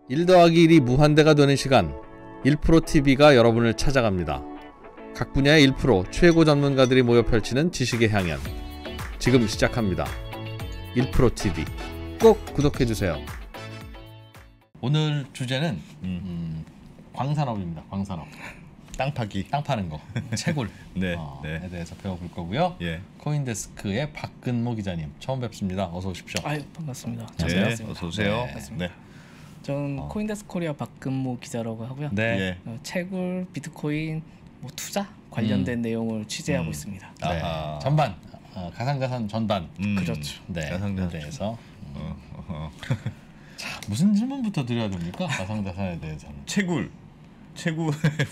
1 더하기 1이 무한대가 되는 시간 1%TV가 여러분을 찾아갑니다. 각 분야의 1% 최고 전문가들이 모여 펼치는 지식의 향연 지금 시작합니다. 1%TV 꼭 구독해주세요. 오늘 주제는 광산업입니다. 광산업. 땅 파기. 땅 파는 거. 채굴. 네, 에 대해서 배워볼 거고요. 예. 코인데스크의 박근모 기자님 처음 뵙습니다. 어서 오십시오. 아유, 반갑습니다. 네, 반갑습니다. 어서 오세요. 반갑습니다. 네. 저는 코인데스크 코리아 박근모 기자라고 하고요. 네. 예. 채굴, 비트코인, 뭐 투자 관련된 내용을 취재하고 있습니다. 네. 아하. 전반. 가상자산 전반. 그렇죠. 네. 가상자산. 대해서. 자, 무슨 질문부터 드려야 됩니까? 가상자산에 대해서는. 채굴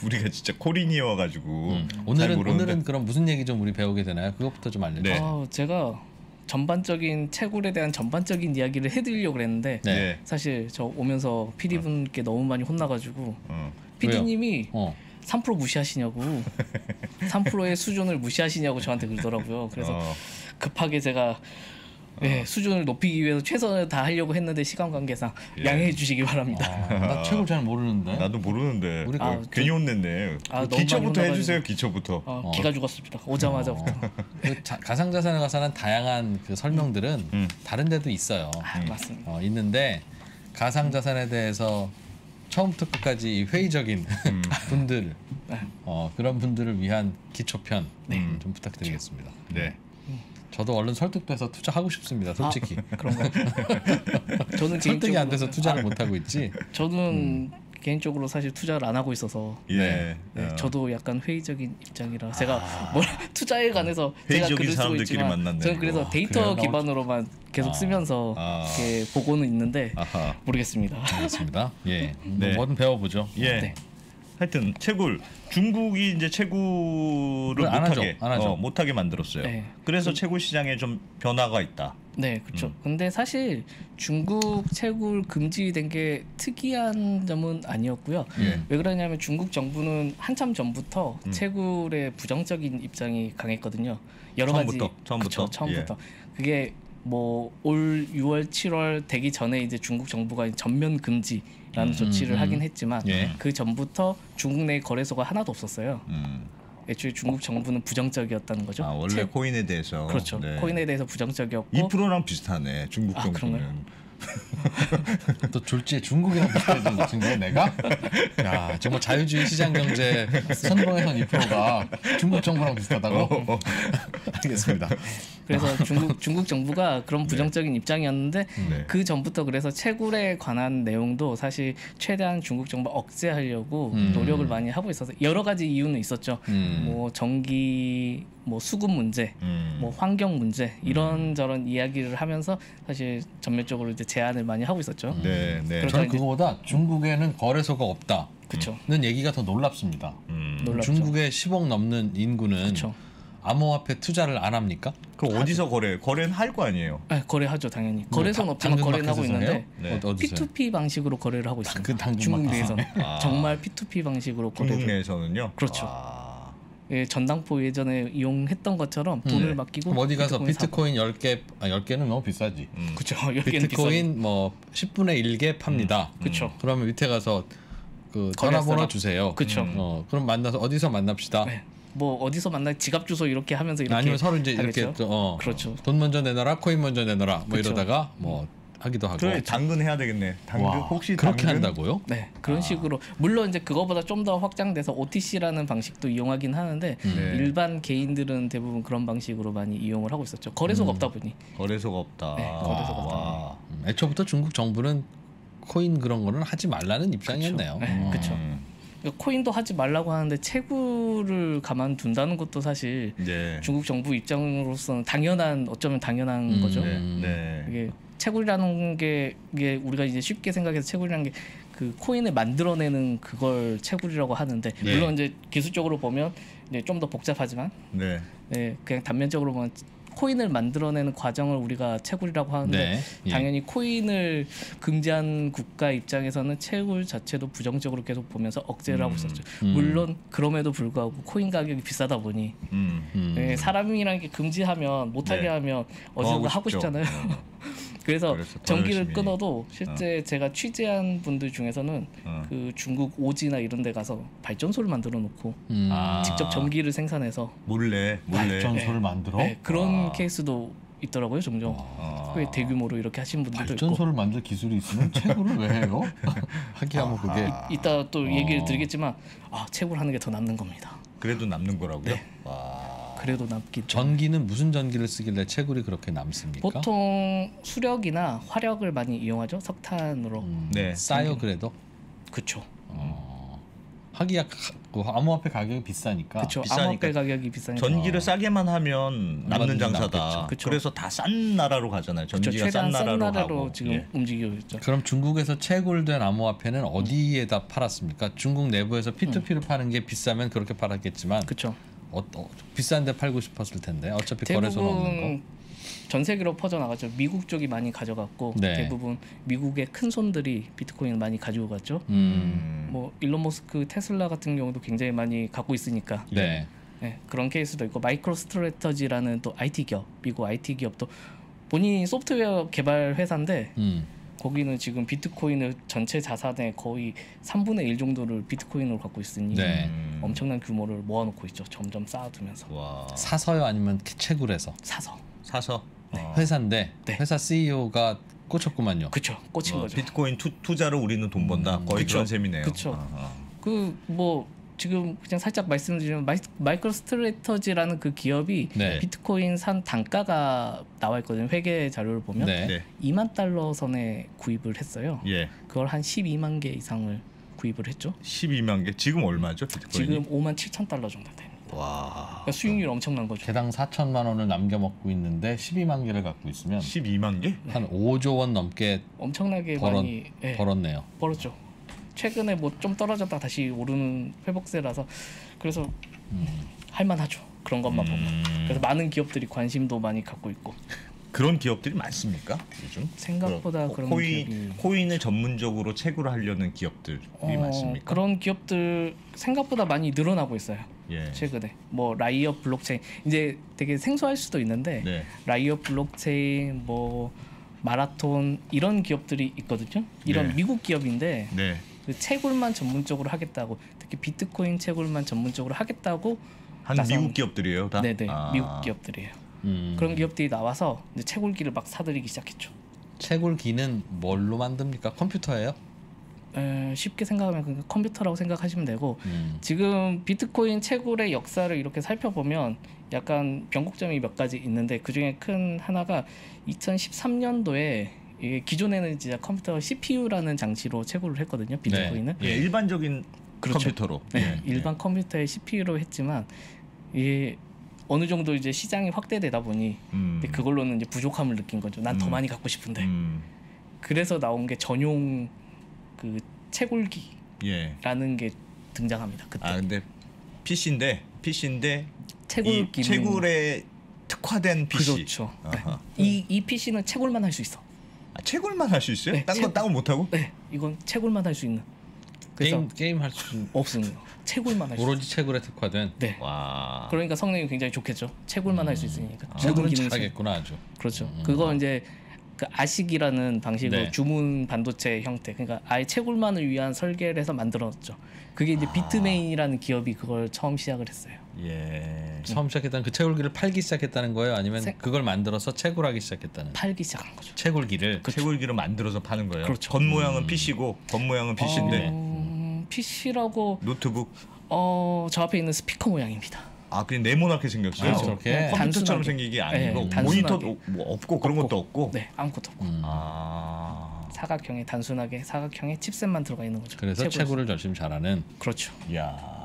우리가 진짜 코린이어가지고 오늘은 그럼 무슨 얘기 좀 우리 배우게 되나요? 그것부터 좀 알려주세요. 네. 제가 전반적인 채굴에 대한 전반적인 이야기를 해드리려고 그랬는데 네. 사실 저 오면서 PD분께 너무 많이 혼나가지고 어. PD님이 어. 3% 무시하시냐고 3%의 수준을 무시하시냐고 저한테 그러더라고요. 그래서 급하게 제가 수준을 높이기 위해서 최선을 다하려고 했는데 시간 관계상 양해해 주시기 바랍니다. 나 채굴 잘 모르는데. 나도 모르는데 우리 괜히 혼냈네. 너무 기초부터 많이 해주세요. 기초부터. 기가 죽었습니다. 오자마자부터. 가상자산에 관한 다양한 그 설명들은 다른 데도 있어요. 맞습니다. 있는데 가상자산에 대해서 처음부터 끝까지 회의적인 분들 그런 분들을 위한 기초편 좀 부탁드리겠습니다. 네. 저도 얼른 설득돼서 투자하고 싶습니다. 솔직히. 그런가요? 저는 설득이 안 돼서 투자를 못 하고 있지. 저는 개인적으로 사실 투자를 안 하고 있어서 예. 저도 약간 회의적인 입장이라 제가 투자에 관해서 제가 회의적인 글을 쓰고 사람들끼리 있지만 만났네, 저는 그래서 이거. 데이터 그래요? 기반으로만 계속 쓰면서 이렇게 보고는 있는데 아하. 모르겠습니다. 알겠습니다. 예. 네. 뭐든 배워보죠. 예. 네. 하여튼 채굴. 중국이 이제 채굴을 안 못하게 하죠. 못하게 만들었어요. 네. 그래서 채굴 시장에 좀 변화가 있다. 네, 그렇죠. 근데 사실 중국 채굴 금지된 게 특이한 점은 아니었고요. 왜 그러냐면 중국 정부는 한참 전부터 채굴에 부정적인 입장이 강했거든요. 여러 처음부터, 가지 처음부터. 그쵸, 처음부터. 그게 뭐 올 6월, 7월 되기 전에 이제 중국 정부가 전면 금지라는 조치를 하긴 했지만 그 전부터 중국 내 거래소가 하나도 없었어요. 애초에 중국 정부는 부정적이었다는 거죠. 원래 코인에 대해서. 그렇죠. 네. 코인에 대해서 부정적이었고 2%랑 비슷하네. 중국 정부는. 그런가요? 또 졸지에 중국이랑 비슷해진 것 같은데 내가? 야 정말 자유주의 시장 경제 선봉에선 2%가 중국 정부랑 비슷하다고? 알겠습니다. 그래서 중국 정부가 그런 부정적인 입장이었는데 그 전부터 그래서 채굴에 관한 내용도 사실 최대한 중국 정부 억제하려고 노력을 많이 하고 있어서 여러 가지 이유는 있었죠. 뭐 전기, 뭐 수급 문제, 뭐 환경 문제 이런저런 이야기를 하면서 사실 전면적으로 이제 제안을 많이 하고 있었죠. 네. 저는 그거보다 중국에는 거래소가 없다. 는 얘기가 더 놀랍습니다. 놀랍죠. 중국의 10억 넘는 인구는 그쵸. 암호화폐 투자를 안 합니까? 그 어디서 거래는 할 거 아니에요? 네, 거래하죠 당연히. 거래소는 없지만 거래는 하고 있는데 네. 어디서요? P2P 방식으로 거래를 하고 있습니다. 그 당근 중국 마켓에서? 내에서는 정말 P2P 방식으로 거래를. 중국 내에서는요? 그렇죠. 예, 전당포 예전에 이용했던 것처럼 돈을 맡기고 그럼 어디 가서 비트코인 사고. 10개, 10개는 너무 비싸지. 그렇죠. 10개는 비트코인 뭐 10분의 1개 팝니다. 그쵸. 그러면 밑에 가서 그 거래소랑- 전화번호 주세요. 그쵸. 그럼 만나서 어디서 만납시다. 네. 뭐 어디서 만나 지갑 주소 이렇게 하면서 이렇게 아니면 서로 이제 하겠죠? 이렇게 또, 그렇죠. 돈 먼저 내놔라, 코인 먼저 내놔라, 뭐 그쵸. 이러다가 뭐 하기도 하고. 그래 당근 해야 되겠네. 당근 와, 혹시 그렇게 당근? 한다고요? 네, 그런 식으로 물론 이제 그거보다 좀 더 확장돼서 OTC라는 방식도 이용하긴 하는데 일반 개인들은 대부분 그런 방식으로 많이 이용을 하고 있었죠. 거래소가 없다 보니. 거래소가 없다. 네, 거래소가 와. 애초부터 중국 정부는 코인 그런 거는 하지 말라는 입장이었네요. 네, 그렇죠. 그러니까 코인도 하지 말라고 하는데 채굴을 가만둔다는 것도 사실 네. 중국 정부 입장으로서는 어쩌면 당연한 거죠. 네. 이게 채굴이라는 게 이게 우리가 이제 쉽게 생각해서 채굴이라는 게 그 코인을 만들어내는 그걸 채굴이라고 하는데 물론 이제 기술적으로 보면 이제 좀 더 복잡하지만 네. 그냥 단면적으로 보면 코인을 만들어내는 과정을 우리가 채굴이라고 하는데 당연히 코인을 금지한 국가 입장에서는 채굴 자체도 부정적으로 계속 보면서 억제를 하고 있었죠. 물론 그럼에도 불구하고 코인 가격이 비싸다 보니 사람이라는 게 금지하면 못하게 하면 어디서 하고 싶잖아요. 그래서 그래서 더 전기를 열심히. 끊어도 실제 제가 취재한 분들 중에서는 그 중국 오지나 이런 데 가서 발전소를 만들어 놓고 직접 전기를 생산해서 몰래 발전소를 만들어? 네, 그런 케이스도 있더라고요. 종종 꽤 대규모로 이렇게 하신 분들도 있고. 발전소를 만들 기술이 있으면 채굴을 왜 해요? 하기야 뭐 그게 이따 또 얘기를 드리겠지만 채굴 하는 게 더 남는 겁니다. 그래도 남는 거라고요? 네. 와. 그래도 남기. 전기는 무슨 전기를 쓰길래 채굴이 그렇게 남습니까? 보통 수력이나 화력을 많이 이용하죠. 석탄으로. 네. 싸요 그래도? 그쵸. 하기야 그 암호화폐 가격이 비싸니까. 그쵸. 비싸니까. 암호화폐 가격이 비싸니까. 전기를 싸게만 하면 남는 장사다. 남겠죠. 그쵸. 그래서 다 싼 나라로 가잖아요. 그쵸. 전기가 싼 최대한 싼 나라로 나라로 가고. 지금 예. 움직이고 있죠. 그럼 중국에서 채굴된 암호화폐는 어디에다 팔았습니까? 중국 내부에서 P2P를 파는 게 비싸면 그렇게 팔았겠지만 그쵸. 비싼데 팔고 싶었을 텐데 어차피 거래소는 없는 대부분 전 세계로 퍼져나갔죠. 미국 쪽이 많이 가져갔고 네. 대부분 미국의 큰 손들이 비트코인을 많이 가지고 갔죠. 거. 뭐 일론 머스크 테슬라 같은 경우도 굉장히 많이 갖고 있으니까 네. 네, 그런 케이스도 있고 마이크로 스트래터지라는 또 IT 기업, 미국 IT 기업도 본인이 소프트웨어 개발 회사인데 거기는 지금 비트코인을 전체 자산의 거의 3분의 1 정도를 비트코인으로 갖고 있으니 네. 엄청난 규모를 모아놓고 있죠. 점점 쌓아두면서 와. 사서요 아니면 채굴해서? 사서. 회사인데 네. 회사 CEO가 꽂혔구만요. 그쵸, 꽂힌 거죠. 비트코인 투자로 우리는 돈 번다. 거의 그쵸. 그런 셈이네요. 그쵸. 아. 그 뭐 지금 그냥 살짝 말씀드리면 마이크로 스트래터지라는 그 기업이 네. 비트코인 산 단가가 나와 있거든요. 회계 자료를 보면 네. 네. 2만 달러 선에 구입을 했어요. 예. 그걸 한 12만 개 이상을 구입을 했죠. 12만 개. 지금 얼마죠? 비트코인이? 지금 5만 7천 달러 정도 됩니다. 와. 그러니까 수익률 엄청난 거죠. 개당 4천만 원을 남겨 먹고 있는데 12만 개를 갖고 있으면 12만 개? 한 5조 원 넘게 엄청나게 많이 벌었네요. 벌었죠. 최근에 뭐 좀 떨어졌다 다시 오르는 회복세라서 그래서 할만하죠. 그런 것만 보면. 그래서 많은 기업들이 관심도 많이 갖고 있고. 그런 기업들이 많습니까? 요즘? 생각보다 그런 기업이 코인을 전문적으로 채굴 하려는 기업들이 많습니까? 그런 기업들 생각보다 많이 늘어나고 있어요. 예. 최근에 뭐 라이엇 블록체인 이제 되게 생소할 수도 있는데 네. 라이엇 블록체인 뭐 마라톤 이런 기업들이 있거든요. 이런 네. 미국 기업인데 네. 그 채굴만 전문적으로 하겠다고 특히 비트코인 채굴만 전문적으로 하겠다고 한 나선- 미국 기업들이에요, 다? 네네 아. 미국 기업들이에요. 그런 기업들이 나와서 이제 채굴기를 막 사들이기 시작했죠. 채굴기는 뭘로 만듭니까? 컴퓨터예요? 쉽게 생각하면 그냥 컴퓨터라고 생각하시면 되고 지금 비트코인 채굴의 역사를 이렇게 살펴보면 약간 변곡점이 몇 가지 있는데 그 중에 큰 하나가 2013년도에 이게 기존에는 진짜 컴퓨터 CPU라는 장치로 채굴을 했거든요. 비트코인은. 예, 일반적인 그렇죠. 컴퓨터로. 네, 예. 일반 컴퓨터의 CPU로 했지만 이게 어느 정도 이제 시장이 확대되다 보니 근데 그걸로는 이제 부족함을 느낀 거죠. 난 더 많이 갖고 싶은데. 그래서 나온 게 전용 그 채굴기라는 예. 게 등장합니다. 그때. 아 근데 PC인데 채굴 이 기능. 채굴에 특화된 PC. 그렇죠. 아하. 이 PC는 채굴만 할 수 있어. 아, 채굴만 할 수 있어요? 네, 딴 건 못 하고? 네, 이건 채굴만 할 수 있는. 그래서 게임 할 수 없습니다. 채굴만 할 수 있어. 오로지 채굴에 특화된. 네. 와. 그러니까 성능이 굉장히 좋겠죠. 채굴만 할 수 있으니까. 채굴은 기능이 잘하겠구나 아주. 그렇죠. 그거 이제 그 아식이라는 방식으로 네. 주문 반도체 형태. 그러니까 아예 채굴만을 위한 설계를 해서 만들었죠. 그게 이제 비트메인이라는 기업이 그걸 처음 시작을 했어요. 예. 처음 시작했다는 그 채굴기를 팔기 시작했다는 거예요? 아니면 생- 그걸 만들어서 채굴하기 시작했다는? 팔기 시작한 거죠. 채굴기를. 채굴기를 만들어서 파는 거예요. 그렇죠. 겉모양은 PC고 겉모양은 PC인데 PC라고 노트북. 저 앞에 있는 스피커 모양입니다. 아 그냥 네모나게 생겼어요. 아, 저렇게? 컴퓨터처럼 단순하게. 생긴 게 아니고 네, 단순하게. 모니터도 뭐 없고 그런 것도 없고. 네, 아무것도 없고 아. 사각형에 단순하게 사각형에 칩셋만 들어가 있는 거죠. 그래서 채굴을 열심히 잘하는. 그렇죠. 야.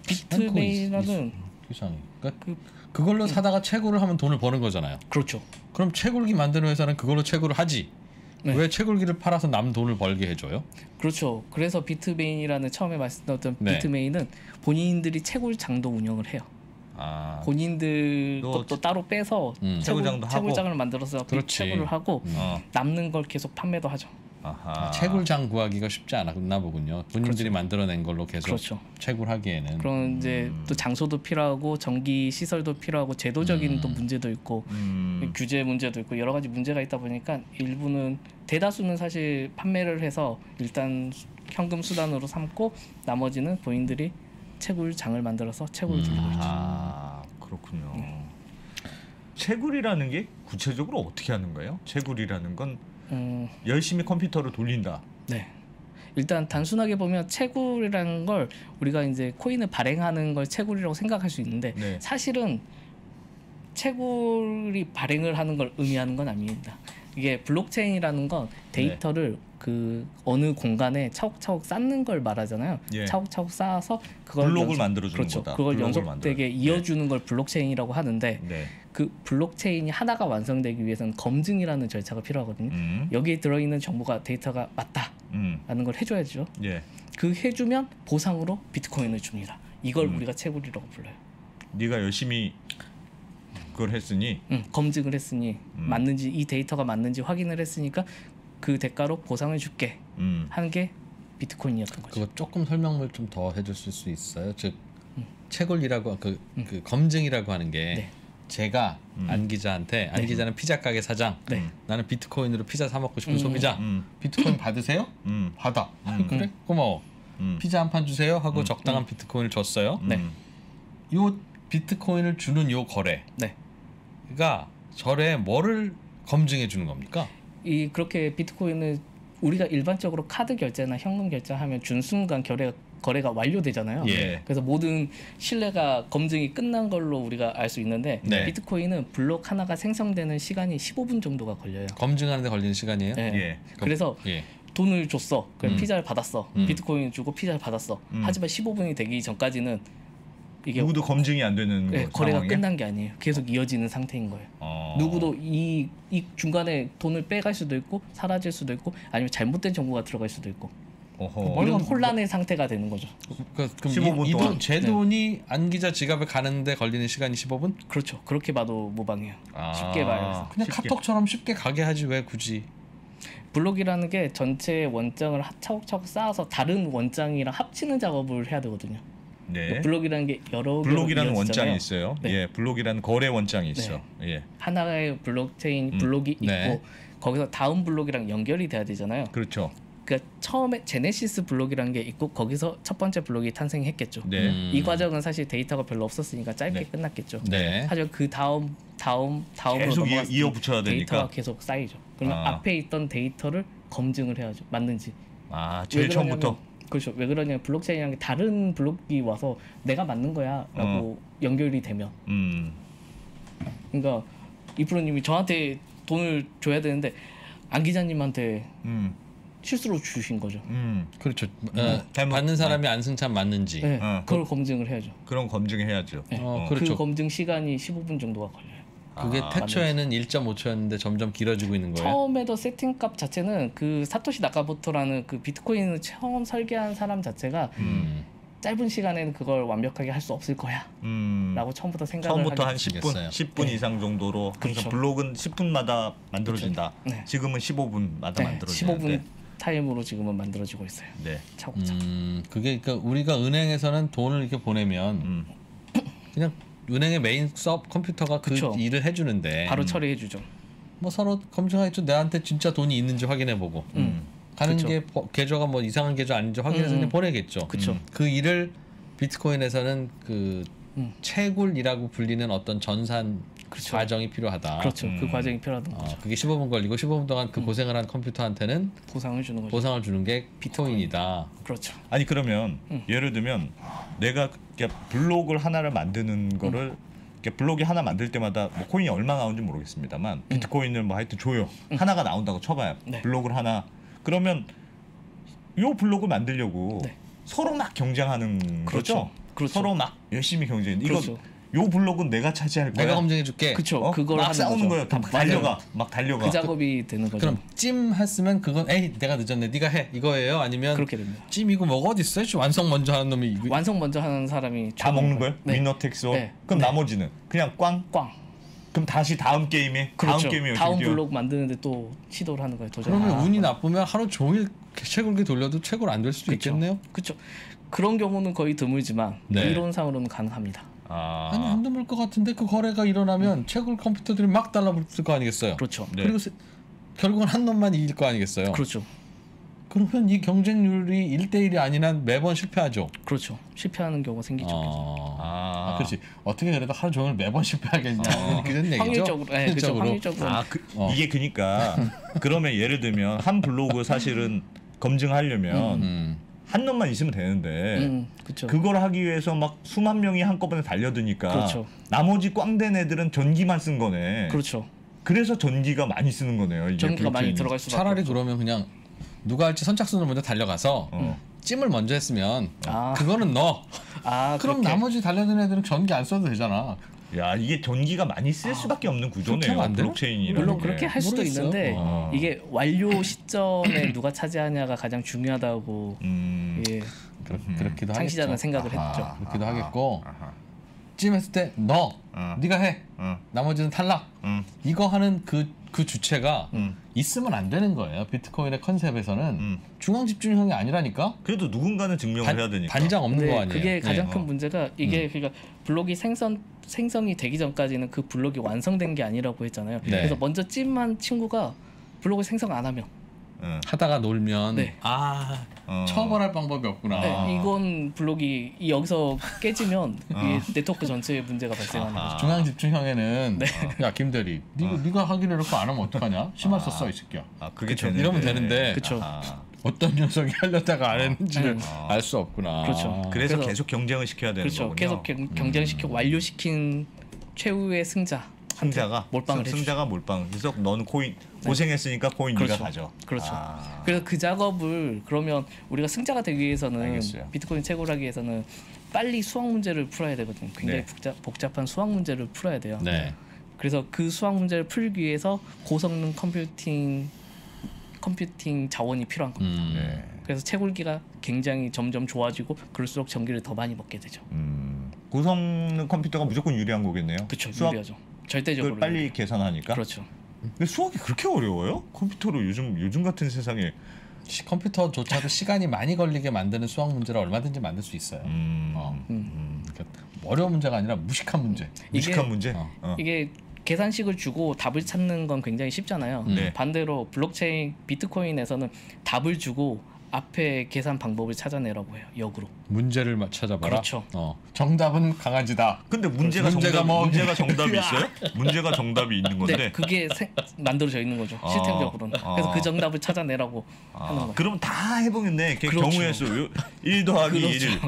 비트메인이라는 이상해. 그러니까 그걸로 사다가 채굴을 하면 돈을 버는 거잖아요. 그렇죠. 그럼 채굴기 만드는 회사는 그걸로 채굴을 하지. 네. 왜 채굴기를 팔아서 남 돈을 벌게 해줘요? 그렇죠. 그래서 비트메인이라는 처음에 말씀드렸던 네. 비트메인은 본인들이 채굴장도 운영을 해요. 아. 본인들 또 것도 따로 빼서 채굴장도 하고. 채굴장을 만들어서 그렇지. 채굴을 하고 어. 남는 걸 계속 판매도 하죠. 아하. 채굴장 구하기가 쉽지 않았나 보군요. 본인들이 만들어낸 걸로 계속 그렇죠. 채굴하기에는. 그런 이제 또 장소도 필요하고 전기 시설도 필요하고 제도적인 또 문제도 있고 규제 문제도 있고 여러 가지 문제가 있다 보니까 일부는 대다수는 사실 판매를 해서 일단 현금 수단으로 삼고 나머지는 본인들이 채굴장을 만들어서 채굴을 돌리고 있죠. 아 그렇군요. 채굴이라는 게 구체적으로 어떻게 하는 거예요? 채굴이라는 건 열심히 컴퓨터를 돌린다. 네. 일단 단순하게 보면 채굴이라는 걸 우리가 이제 코인을 발행하는 걸 채굴이라고 생각할 수 있는데 네. 사실은 채굴이 발행을 하는 걸 의미하는 건 아닙니다. 이게 블록체인이라는 건 데이터를 그 어느 공간에 차곡차곡 쌓는 걸 말하잖아요. 예. 차곡차곡 쌓아서 그걸 블록을 만들어주는 그렇죠. 거다. 그걸 블록을 연속되게 만들어주는. 이어주는 걸 블록체인이라고 하는데 네. 그 블록체인이 하나가 완성되기 위해서는 검증이라는 절차가 필요하거든요. 여기에 들어있는 정보가 데이터가 맞다라는 걸 해줘야죠. 예. 그 해주면 보상으로 비트코인을 줍니다. 이걸 우리가 채굴이라고 불러요. 네가 열심히 그걸 했으니 검증을 했으니 맞는지 이 데이터가 맞는지 확인을 했으니까 그 대가로 보상을 줄게 하는 게 비트코인이었던 거죠. 그거 조금 설명을 좀 더 해주실 수 있어요? 즉 채굴이라고 그 검증이라고 하는 게 네. 제가 안 기자한테 안 기자는 피자 가게 사장 나는 비트코인으로 피자 사 먹고 싶은 소비자 비트코인 받으세요? 받아. 그래 고마워. 피자 한 판 주세요 하고 적당한 비트코인을 줬어요. 요 비트코인을 주는 요 거래가 절에 뭐를 검증해 주는 겁니까? 이 그렇게 비트코인을 우리가 일반적으로 카드 결제나 현금 결제하면 준순간 거래가 완료되잖아요. 예. 그래서 모든 신뢰가 검증이 끝난 걸로 우리가 알 수 있는데 네. 비트코인은 블록 하나가 생성되는 시간이 15분 정도가 걸려요. 검증하는 데 걸리는 시간이에요? 네. 예. 그래서 예. 돈을 줬어. 그럼 피자를 받았어. 비트코인 주고 피자를 받았어. 하지만 15분이 되기 전까지는 이게 누구도 검증이 안 되는 거래가 상황이야? 끝난 게 아니에요. 계속 이어지는 상태인 거예요. 누구도 이 중간에 돈을 빼갈 수도 있고 사라질 수도 있고 아니면 잘못된 정보가 들어갈 수도 있고 어허. 이런 혼란의 상태가 되는 거죠. 그럼 15분 동안? 이돈 제 돈이 안 기자 지갑에 가는데 걸리는 시간이 15분? 그렇죠. 그렇게 봐도 무방해요. 쉽게 말해서. 그냥 쉽게. 카톡처럼 쉽게 가게 하지 왜 굳이? 블록이라는 게 전체 원장을 차곡차곡 쌓아서 다른 원장이랑 합치는 작업을 해야 되거든요. 네. 블록이라는 게 여러 개로 블록이라는 이어지잖아요. 원장이 있어요. 네. 예, 블록이라는 거래 원장이 있어. 예, 하나의 블록체인 블록이 있고 네. 거기서 다음 블록이랑 연결이 돼야 되잖아요. 그렇죠. 그러니까 처음에 제네시스 블록이라는 게 있고 거기서 첫 번째 블록이 탄생했겠죠. 네. 이 과정은 사실 데이터가 별로 없었으니까 짧게 네. 끝났겠죠. 네. 하지만 그 다음으로 계속 넘어갔을 이어 때 붙여야 되니까. 데이터가 계속 쌓이죠. 그러면 앞에 있던 데이터를 검증을 해야죠. 맞는지. 제일 왜 그러냐면, 처음부터. 그렇죠. 왜 그러냐면 블록체인이라는 게 다른 블록이 와서 내가 맞는 거야라고 연결이 되면. 그러니까 이프로님이 저한테 돈을 줘야 되는데 안 기자님한테 실수로 주신 거죠. 그렇죠. 잘못- 받는 사람이 안승찬 맞는지. 네, 그걸 검증을 해야죠. 그런 검증해야죠. 네. 그렇죠. 그 검증 시간이 15분 정도가 걸려요. 그게 태초에는 1.5초였는데 점점 길어지고 있는 거예요. 처음에도 세팅값 자체는 그 사토시 나카모토라는 그 비트코인을 처음 설계한 사람 자체가 짧은 시간에는 그걸 완벽하게 할 수 없을 거야 라고 처음부터 생각을 처음부터 하게 한 10분, 됐어요. 10분 이상 정도로 항상 그렇죠. 블록은 10분마다 만들어진다. 네. 지금은 15분마다 만들어지는데. 15분 타임으로 지금은 만들어지고 있어요. 네. 차곡차곡. 그게 그러니까 우리가 은행에서는 돈을 이렇게 보내면 그냥 은행의 메인 서브 컴퓨터가 그 그쵸. 일을 해주는데 바로 처리해주죠. 뭐 서로 검증하겠죠. 내한테 진짜 돈이 있는지 확인해보고 가는 그쵸. 게 계좌가 뭐 이상한 계좌 아닌지 확인해서 그냥 보내겠죠. 그쵸. 그 일을 비트코인에서는 그 채굴이라고 불리는 어떤 전산 과정이 필요하다. 그렇죠. 그 과정이 필요하던 거죠. 그게 15분 걸리고 15분 동안 그 고생을 한 컴퓨터한테는 보상을 주는 거죠. 보상을 주는 게 비트코인이다. 그렇죠. 아니 그러면 예를 들면 내가 이렇게 블록을 하나를 만드는 거를 이렇게 블록이 하나 만들 때마다 뭐 코인이 얼마 나오는지 모르겠습니다만 비트코인을 뭐 하여튼 줘요. 하나가 나온다고 쳐봐요. 네. 블록을 하나. 그러면 요 블록을 만들려고 네. 서로 막 경쟁하는 그렇죠. 거죠. 그렇죠. 서로 막 열심히 경쟁. 그렇죠. 이거 요 블록은 내가 차지할 거야. 내가 검증해줄게. 그렇죠. 그걸 막 하는 싸우는 거죠. 거예요. 막 달려가. 막 달려가. 그 작업이 되는 거죠. 그럼 찜 했으면 그건 에이 내가 늦었네 네가 해 이거예요? 아니면 그렇게 됩니다. 찜이고 뭐가 어디 있어요? 완성 먼저 하는 놈이 이거 완성 먼저 하는 사람이 다 먹는 거예요? 네. 위너 텍스. 네. 그럼 네. 나머지는 그냥 꽝. 꽝. 그럼 다시 다음 게임에 그렇죠. 다음 게임에 다음 열심히 블록 만드는데 또 시도를 하는 거예요. 도전. 그러면 운이 나쁘면 하루 종일 채굴기 돌려도 채굴 안 될 수도 그쵸. 있겠네요. 그렇죠. 그런 경우는 거의 드물지만 네. 이론상으로는 가능합니다. 아니 안 드물 것 같은데 그 거래가 일어나면 채굴 컴퓨터들이 막 달라붙을 거 아니겠어요. 그렇죠. 네. 그리고 결국은 한 놈만 이길 거 아니겠어요. 그렇죠. 그러면 이 경쟁률이 1대1이 아닌 한 매번 실패하죠. 그렇죠. 실패하는 경우가 생기죠. 아, 그렇지. 어떻게 그래도 하루 종일 매번 실패하겠냐. 그런 얘기죠. 확률적으로. 네, 그렇죠. 확률적으로. 이게 그니까 그러면 예를 들면 한 블로그 사실은 검증하려면 한 놈만 있으면 되는데 그렇죠. 그걸 하기 위해서 막 수만 명이 한꺼번에 달려드니까 그렇죠. 나머지 꽝된 애들은 전기만 쓴 거네. 그렇죠. 그래서 전기가 많이 쓰는 거네요. 이게 전기가 많이 블록체인이. 들어갈 수밖에 차라리 없죠. 그러면 그냥 누가 할지 선착순으로 먼저 달려가서 찜을 먼저 했으면 그거는 너. 그럼 그렇게. 나머지 달려드는 애들은 전기 안 써도 되잖아. 야 이게 전기가 많이 쓸 수밖에 없는 그렇게 하면 구조네요. 안 돼요? 블록체인이라는 물론 게. 그렇게 할 수도 모르겠어요. 있는데 이게 완료 시점에 누가 차지하냐가 가장 중요하다고 예, 그렇기도 하겠죠. 창시자는 생각을 했죠. 그렇기도 하겠고 찜했을 때 너 네가 해. 나머지는 탈락. 이거 하는 그 주체가 있으면 안 되는 거예요. 비트코인의 컨셉에서는 중앙 집중형이 아니라니까. 그래도 누군가는 증명을 해야 되니까. 반장 없는 거 아니에요. 그게 가장 네. 큰 문제가 이게 그러니까 블록이 생성이 되기 전까지는 그 블록이 완성된 게 아니라고 했잖아요. 네. 그래서 먼저 찜한 친구가 블록을 생성 안 하면 하다가 놀면 네. 처벌할 방법이 없구나. 네, 이건 블록이 여기서 깨지면 이게 네트워크 전체에 문제가 발생하는 거죠. 중앙 집중형에는 야 김대리, 네가 하기로 이렇게 안 하면 어떡하냐? 심할 썼어 이 새끼야. 그게 이러면 되는데 그쵸. 어떤 녀석이 하려다가 안 했는지를 알 수 없구나. 그렇죠. 그래서 계속 경쟁을 시켜야 되는 그렇죠. 거군요. 계속 경쟁시켜 완료시킨 최후의 승자가 몰빵을 해주죠. 승자가 몰빵. 그래서 너는 코인 고생했으니까 코인 그렇죠. 네가 가져. 그렇죠. 그래서 그 작업을 그러면 우리가 승자가 되기 위해서는 알겠어요. 비트코인 채굴 하기 위해서는 빨리 수학 문제를 풀어야 되거든요. 굉장히 복잡한 수학 문제를 풀어야 돼요. 네. 그래서 그 수학 문제를 풀기 위해서 고성능 컴퓨팅 자원이 필요한 겁니다. 그래서 채굴기가 굉장히 점점 좋아지고 그럴수록 전기를 더 많이 먹게 되죠. 고성능 컴퓨터가 무조건 유리한 거겠네요. 그렇죠. 수학 유리하죠. 절대적으로 그걸 빨리 유리해요. 계산하니까. 그렇죠. 근데 수학이 그렇게 어려워요? 컴퓨터로 요즘 같은 세상에. 컴퓨터조차도 시간이 많이 걸리게 만드는 수학 문제를 얼마든지 만들 수 있어요. 그러니까 어려운 문제가 아니라 무식한 문제. 무식한 문제. 이게 계산식을 주고 답을 찾는 건 굉장히 쉽잖아요. 네. 반대로 블록체인 비트코인에서는 답을 주고 앞에 계산 방법을 찾아내라고 해요. 역으로. 문제를 찾아봐라. 그렇죠. 정답은 강아지다. 근데 문제가 정답이 있어요? 문제가 정답이 있는 건데. 네, 그게 만들어져 있는 거죠. 시스템적으로는. 그래서 그 정답을 찾아내라고 하는 거예요. 그럼 다 해보겠네. 그렇죠. 경우의 수 1 더하기 그렇죠. 1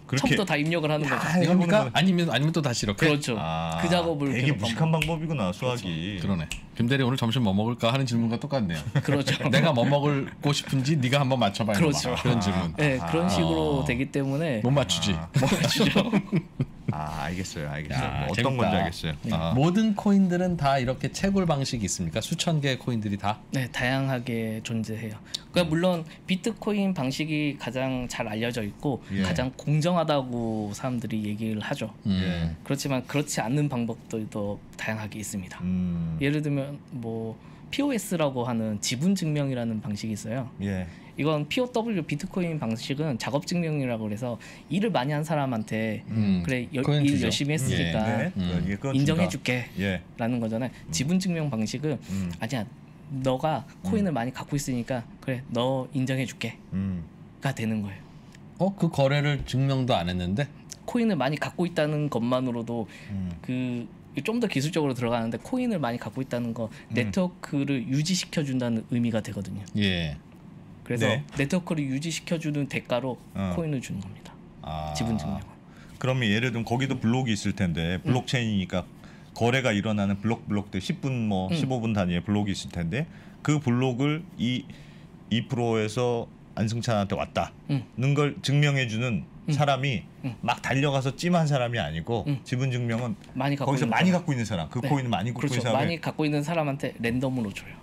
그렇게 처음부터 다 입력을 하는 거죠. 이겁니까? 아니면 또 다시 이렇게. 그렇죠. 그 작업을 되게 계속 무식한 방법이구나 수학이. 그러네. 김대리 오늘 점심 뭐 먹을까 하는 질문과 똑같네요. 그렇죠. 내가 뭐 먹고 싶은지 네가 한번 맞춰봐요. 그렇죠. 그런 질문. 네, 그런 식으로 되기 때문에 못 맞추지. 못 맞추죠. 알겠어요. 야, 뭐 어떤 재밌다. 건지 알겠어요. 모든 코인들은 다 이렇게 채굴 방식이 있습니까? 수천 개의 코인들이 다. 네, 다양하게 존재해요. 그러니까 물론 비트코인 방식이 가장 잘 알려져 있고 가장 공정하다고 사람들이 얘기를 하죠. 그렇지만 그렇지 않는 방법들도 다양하게 있습니다. 예를 들면 뭐 POS라고 하는 지분 증명이라는 방식이 있어요. 이건 POW 비트코인 방식은 작업 증명이라고 그래서 일을 많이 한 사람한테 그래 코인 일 주죠. 열심히 했으니까 인정해줄게 라는 거잖아요. 지분 증명 방식은 아니야 너가 코인을 많이 갖고 있으니까 그래 너 인정해줄게 가 되는 거예요. 그 거래를 증명도 안 했는데 코인을 많이 갖고 있다는 것만으로도 그 좀 더 기술적으로 들어가는데 코인을 많이 갖고 있다는 거 네트워크를 유지시켜 준다는 의미가 되거든요. 그래서 네트워크를 유지시켜주는 대가로 코인을 주는 겁니다. 지분 증명은. 그러면 예를 들면 거기도 블록이 있을 텐데 블록체인이니까 거래가 일어나는 블록들 10분 15분 단위의 블록이 있을 텐데 그 블록을 이 2%에서 안승찬한테 왔다는 걸 증명해주는 사람이 막 달려가서 찜한 사람이 아니고 지분 증명은 거기서 많이 갖고 있는 사람, 그 코인을 많이 갖고 있는 사람이 많이 갖고 있는 사람한테 랜덤으로 줘요.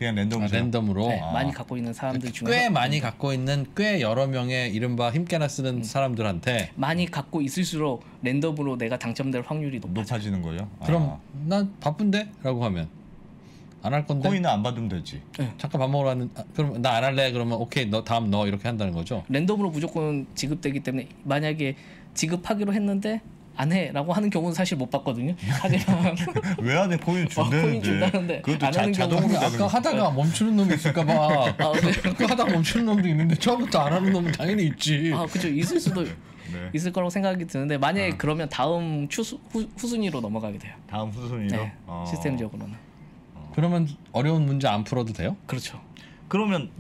그냥 랜덤으로. 랜덤으로. 네, 많이 갖고 있는 사람들 중에 꽤 많이 갖고 있는 꽤 여러 명의 이른바 힘께나 쓰는 사람들한테 많이 갖고 있을수록 랜덤으로 내가 당첨될 확률이 높아지는 거예요. 그럼 난 바쁜데라고 하면 안 할 건데 코인은 안 받으면 되지. 잠깐 밥 먹으러 왔는데 그럼 나 안 할래 그러면 오케이 너 다음 너 이렇게 한다는 거죠. 랜덤으로 무조건 지급되기 때문에 만약에 지급하기로 했는데 안 해라고 하는 경우는 사실 못 봤거든요. 하지만 왜 안 해? 코인 준다는데. 코인 준다는데 그것도 안 하는 자동으로 경우는 되는 아까 거. 하다가 멈추는 놈이 있을까봐 네. 그거 하다가 멈추는 놈도 있는데 처음부터 안 하는 놈은 당연히 있지. 그죠 있을 수도 네. 있을 거라고 생각이 드는데 만약에 그러면 다음 후순위로 넘어가게 돼요. 다음 후순위로. 네, 시스템적으로는 그러면 어려운 문제 안 풀어도 돼요? 그렇죠. 그러면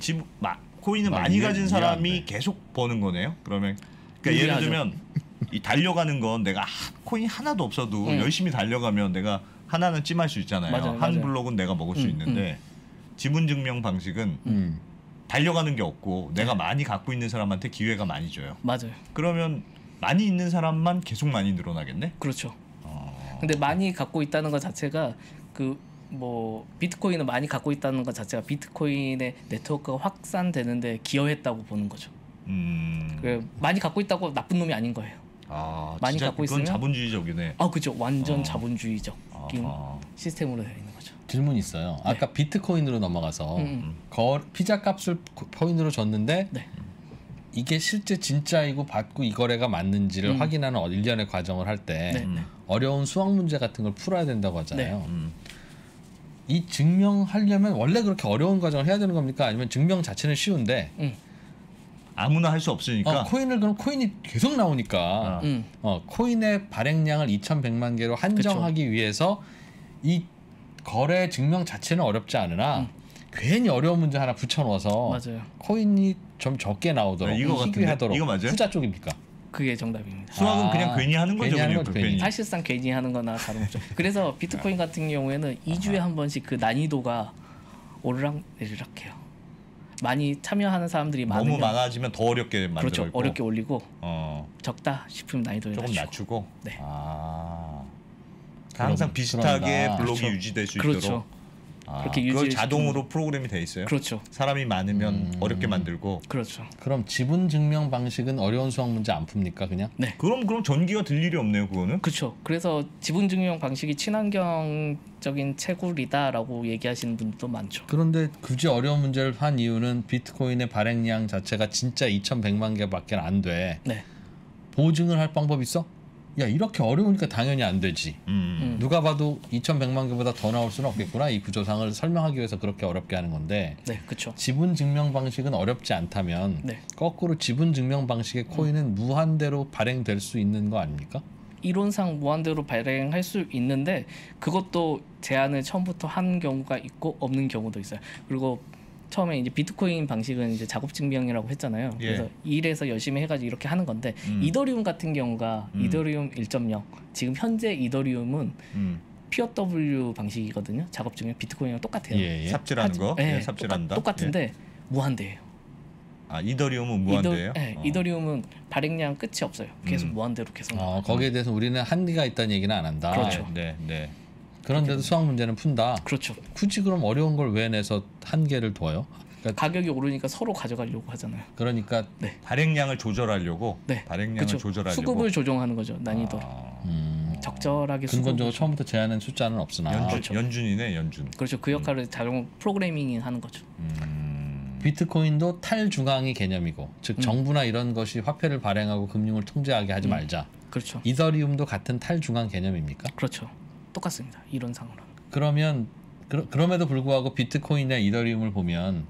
코인을 많이 가진 사람이 계속 버는 거네요. 그러면 그러니까 예를 들면 이 달려가는 건 내가 코인 하나도 없어도 열심히 달려가면 내가 하나는 찜할 수 있잖아요. 맞아요, 한 맞아요. 블록은 내가 먹을 수 있는데 지분 증명 방식은 달려가는 게 없고 내가 많이 갖고 있는 사람한테 기회가 많이 줘요. 맞아요. 그러면 많이 있는 사람만 계속 많이 늘어나겠네. 그렇죠. 근데 많이 갖고 있다는 것 자체가 비트코인을 많이 갖고 있다는 것 자체가 비트코인의 네트워크가 확산되는데 기여했다고 보는 거죠. 많이 갖고 있다고 나쁜 놈이 아닌 거예요. 많이 진짜 갖고 그건 있으면 자본주의적이네. 그죠. 완전 자본주의적인 시스템으로 되어 있는 거죠. 질문이 있어요. 아까 비트코인으로 넘어가서 피자 값을 코인으로 줬는데 네. 이게 실제 진짜이고 받고 이 거래가 맞는지를 확인하는 일련의 과정을 할 때 어려운 수학 문제 같은 걸 풀어야 된다고 하잖아요. 이 증명하려면 원래 그렇게 어려운 과정을 해야 되는 겁니까? 아니면 증명 자체는 쉬운데 아무나 할 수 없으니까. 그럼 코인이 계속 나오니까 코인의 발행량을 2,100만 개로 한정하기 위해서 이 거래 증명 자체는 어렵지 않으나 괜히 어려운 문제 하나 붙여넣어서 맞아요. 코인이 좀 적게 나오도록 이거 같은데? 희귀하도록 이거 맞아요? 후자 쪽입니까? 그게 정답입니다. 수학은 그냥 괜히 하는 거죠. 괜히 하는 그냥 거죠, 괜히. 괜히. 사실상 괜히 하는 거나 다름없죠. 그래서 비트코인 같은 경우에는 2주에 한 번씩 그 난이도가 오르락내리락 해요. 많이 참여하는 사람들이 너무 많으면 많아지면 더 어렵게 만들어 그렇죠. 있고. 어렵게 올리고 적다 싶으면 난이도를 조금 낮추고. 네. 항상 비슷하게 그런다. 블록이 그렇죠. 유지될 수 그렇죠. 있도록. 그렇게 그걸 유지를 자동으로 프로그램이 돼 있어요. 그렇죠. 사람이 많으면 어렵게 만들고. 그렇죠. 그럼 지분 증명 방식은 어려운 수학 문제 안 풉니까 그냥? 네. 그럼 전기가 들 일이 없네요, 그거는. 그렇죠. 그래서 지분 증명 방식이 친환경적인 채굴이다라고 얘기하시는 분들도 많죠. 그런데 굳이 어려운 문제를 한 이유는 비트코인의 발행량 자체가 진짜 2,100만 개밖에 안 돼. 네. 보증을 할 방법 있어? 야 이렇게 어려우니까 당연히 안 되지. 누가 봐도 2,100만 개보다 더 나올 수는 없겠구나. 이 구조상을 설명하기 위해서 그렇게 어렵게 하는 건데 네, 그렇죠. 지분 증명 방식은 어렵지 않다면 네. 거꾸로 지분 증명 방식의 코인은 무한대로 발행될 수 있는 거 아닙니까? 이론상 무한대로 발행할 수 있는데 그것도 제한을 처음부터 한 경우가 있고 없는 경우도 있어요. 그리고 처음에 이제 비트코인 방식은 이제 작업 증명이라고 했잖아요. 그래서 일해서 열심히 해가지고 이렇게 하는 건데 이더리움 같은 경우가 이더리움 1.0 지금 현재 이더리움은 POW 방식이거든요. 작업 증명 비트코인이랑 똑같아요. 삽질하는 거. 네, 삽질한다. 똑같은데 무한대예요. 이더리움은 무한대예요. 이더리움은 발행량 끝이 없어요. 계속 무한대로 계속 나와요. 거기에 대해서 우리는 한계가 있다는 얘기는 안 한다. 그렇죠. 네. 그런데도 수학 문제는 푼다. 그렇죠. 굳이 그럼 어려운 걸 왜 내서 한계를 둬요? 그러니까, 가격이 오르니까 서로 가져가려고 하잖아요. 그러니까 발행량을 조절하려고. 네. 발행량을 그렇죠. 조절하려고. 수급을 조정하는 거죠. 난이도. 적절하게 근본적으로 수급을 처음부터 제하는 숫자는 없으나 연준이네, 연준. 그렇죠. 그 역할을 자동 프로그래밍이 하는 거죠. 비트코인도 탈중앙이 개념이고 즉 정부나 이런 것이 화폐를 발행하고 금융을 통제하게 하지 말자. 그렇죠. 이더리움도 같은 탈중앙 개념입니까? 그렇죠. 똑같습니다. 이론상으로. 그러면 그럼에도 불구하고 비트코인이나 이더리움을 보면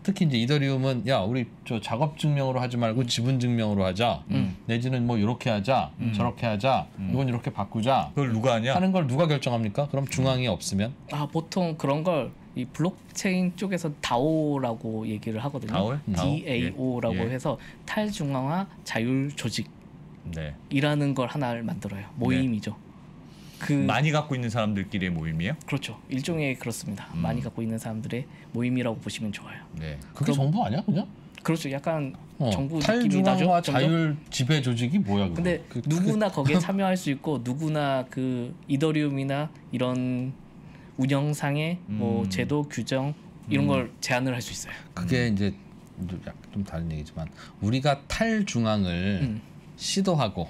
특히 이제 이더리움은 야 우리 저 작업 증명으로 하지 말고 지분 증명으로 하자. 내지는 뭐 이렇게 하자, 저렇게 하자, 이건 이렇게 바꾸자. 그걸 누가 하냐? 하는 걸 누가 결정합니까? 그럼 중앙이 없으면? 보통 그런 걸 이 블록체인 쪽에서 DAO라고 얘기를 하거든요. DAO? DAO라고 예. 해서 탈중앙화 자율 조직이라는 네. 걸 하나를 만들어요. 모임이죠. 그 많이 갖고 있는 사람들끼리의 모임이에요? 그렇죠. 일종의 그렇습니다. 많이 갖고 있는 사람들의 모임이라고 보시면 좋아요. 네. 그게 정부 아니야 그냥? 그렇죠. 약간 정부 느낌이 나죠. 탈중앙화 점점? 자율 지배 조직이 뭐야? 그거? 근데 누구나 거기에 참여할 수 있고 누구나 그 이더리움이나 이런 운영상의 뭐 제도 규정 이런 걸 제한을 할 수 있어요. 그게 이제 좀 다른 얘기지만 우리가 탈중앙을 시도하고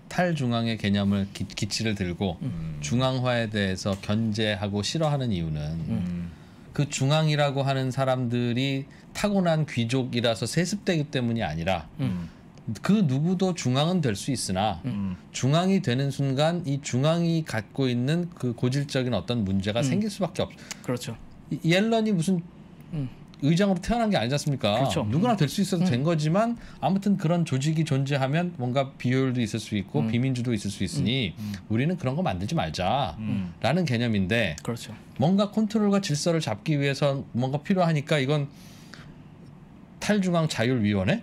탈중앙의 개념을 기치를 들고 중앙화에 대해서 견제하고 싫어하는 이유는 그 중앙이라고 하는 사람들이 타고난 귀족이라서 세습되기 때문이 아니라 그 누구도 중앙은 될 수 있으나 중앙이 되는 순간 이 중앙이 갖고 있는 그 고질적인 어떤 문제가 생길 수밖에 없어. 그렇죠. 옐런이 무슨 의장으로 태어난 게 아니지 않습니까? 그렇죠. 누구나 될 수 있어도 된 거지만 아무튼 그런 조직이 존재하면 뭔가 비효율도 있을 수 있고 비민주도 있을 수 있으니 우리는 그런 거 만들지 말자라는 개념인데 그렇죠. 뭔가 컨트롤과 질서를 잡기 위해서 뭔가 필요하니까 이건 탈중앙 자율위원회?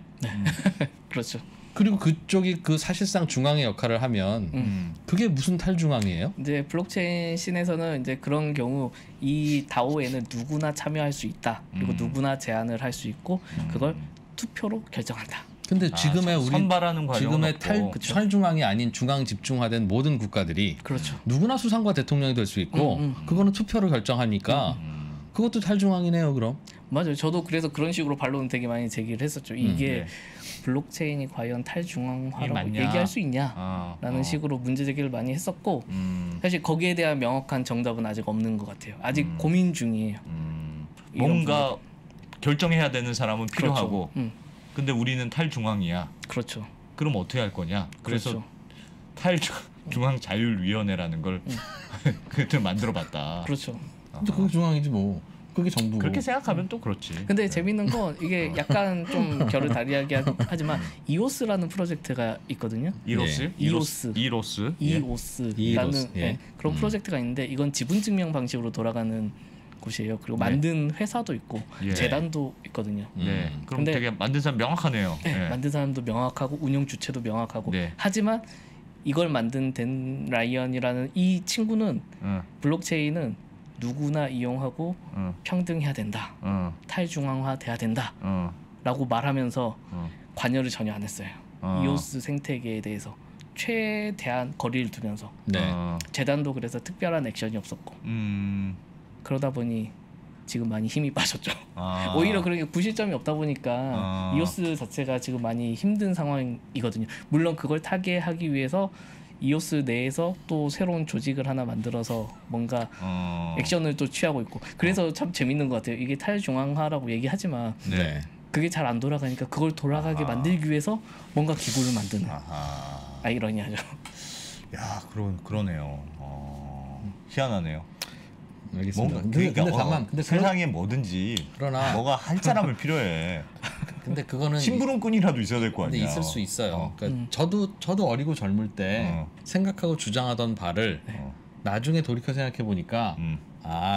그렇죠. 그리고 그쪽이 그 사실상 중앙의 역할을 하면 그게 무슨 탈중앙이에요? 이제 블록체인 씬에서는 이제 그런 경우 이 다오에는 누구나 참여할 수 있다. 그리고 누구나 제안을 할 수 있고 그걸 투표로 결정한다. 근데 지금의 우리 선발하는 지금의 탈중앙이 아닌 중앙 집중화된 모든 국가들이 그렇죠. 누구나 수상과 대통령이 될 수 있고 그거는 투표로 결정하니까 그것도 탈중앙이네요. 그럼 맞아요. 저도 그래서 그런 식으로 반론 되게 많이 제기를 했었죠. 이게 블록체인이 과연 탈중앙화라고 얘기할 수 있냐라는 식으로 문제 제기를 많이 했었고 사실 거기에 대한 명확한 정답은 아직 없는 것 같아요. 아직 고민 중이에요. 뭔가 결정해야 되는 사람은 필요하고 그렇죠. 근데 우리는 탈중앙이야. 그렇죠. 그럼 어떻게 할 거냐? 그래서 그렇죠. 탈중앙 자율위원회라는 걸 그때 만들어봤다. 그렇죠. 근데 그게 중앙이지 뭐. 그게 정부고. 그렇게 생각하면 또 그렇지. 근데 재밌는 건 이게 약간 좀 결을 다리하게 하지만 이오스라는 프로젝트가 있거든요. 이로스? 이오스라는 그런 프로젝트가 있는데 이건 지분 증명 방식으로 돌아가는 곳이에요. 그리고 만든 회사도 있고 재단도 있거든요. 네. 그럼 되게 만든 사람 명확하네요. 만든 사람도 명확하고 운영 주체도 명확하고 하지만 이걸 만든 댄 라이언이라는 이 친구는 블록체인은 누구나 이용하고 평등해야 된다. 탈중앙화 돼야 된다. 라고 말하면서 관여를 전혀 안 했어요. 이오스 생태계에 대해서 최대한 거리를 두면서 재단도 그래서 특별한 액션이 없었고 그러다 보니 지금 많이 힘이 빠졌죠. 오히려 그렇게 구실점이 없다 보니까 이오스 자체가 지금 많이 힘든 상황이거든요. 물론 그걸 타개하기 위해서 이오스 내에서 또 새로운 조직을 하나 만들어서 뭔가 액션을 또 취하고 있고 그래서 참 재밌는 것 같아요. 이게 탈중앙화라고 얘기하지만 그게 잘 안 돌아가니까 그걸 돌아가게 만들기 위해서 뭔가 기구를 만드는 아이러니하죠. 야, 그러네요. 희한하네요. 알겠습니다. 근데 세상에 뭐든지 그러나 뭐가 한 사람을 필요해. 근데 그거는 심부름꾼이라도 있어야 될 거 아니야. 근데 있을 수 있어요. 그러니까 저도 어리고 젊을 때 생각하고 주장하던 바를 나중에 돌이켜 생각해 보니까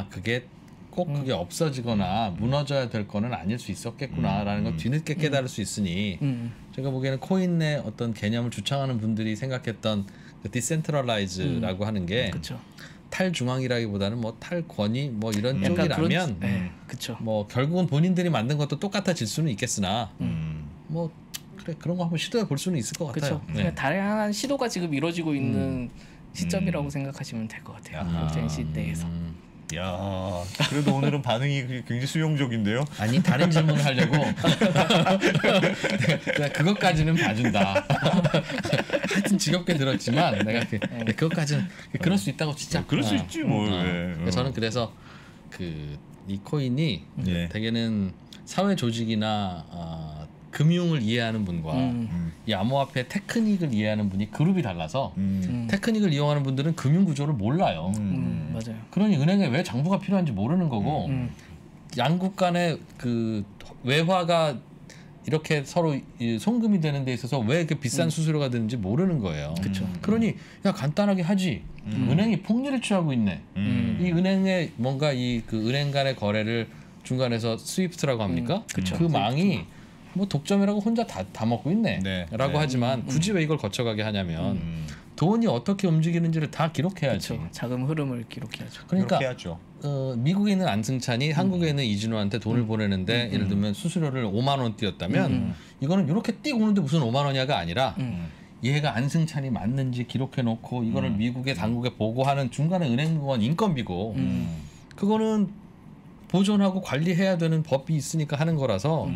그게 꼭 그게 없어지거나 무너져야 될 거는 아닐 수 있었겠구나라는 걸 뒤늦게 깨달을 수 있으니 제가 보기에는 코인 내 어떤 개념을 주창하는 분들이 생각했던 그 디센트럴라이즈라고 하는 게 탈중앙이라기보다는 뭐 탈권위 뭐 이런 쪽이라면 뭐 결국은 본인들이 만든 것도 똑같아질 수는 있겠으나 뭐 그래 그런 거 한번 시도해 볼 수는 있을 것 같아요. 그러니까 다양한 시도가 지금 이루어지고 있는 시점이라고 생각하시면 될 것 같아요. 블록체인 시대에서. 야, 그래도 오늘은 반응이 굉장히 수용적인데요. 아니 다른 질문을 하려고 내가 그것까지는 봐준다. 하여튼 지겹게 들었지만 내가 그것까지는 그럴 수 있다고 진짜. 그럴 수 있지 뭐. 저는 그래서 이 코인이 대개는 사회 조직이나 금융을 이해하는 분과 이 암호화폐 테크닉을 이해하는 분이 그룹이 달라서 테크닉을 이용하는 분들은 금융 구조를 몰라요. 맞아요. 그러니 은행에 왜 장부가 필요한지 모르는 거고 양국 간의 그 외화가 이렇게 서로 송금이 되는 데 있어서 왜 이렇게 비싼 수수료가 드는지 모르는 거예요. 그러니 야 간단하게 하지. 은행이 폭리를 취하고 있네. 이 은행에 뭔가 그 은행 간의 거래를 중간에서 스위프트라고 합니까? 그 망이 뭐 독점이라고 혼자 다 먹고 있네. 라고 하지만 굳이 왜 이걸 거쳐가게 하냐면 돈이 어떻게 움직이는지를 다 기록해야지. 자금 흐름을 기록해야죠. 그러니까 미국에 있는 안승찬이 한국에 있는 이진호한테 돈을 보내는데 예를 들면 수수료를 5만 원 띄었다면 이거는 이렇게 띄고 오는데 무슨 5만 원이야가 아니라 얘가 안승찬이 맞는지 기록해놓고 이거를 미국의 당국에 보고하는 중간에 은행원 인건비고 그거는 보존하고 관리해야 되는 법이 있으니까 하는 거라서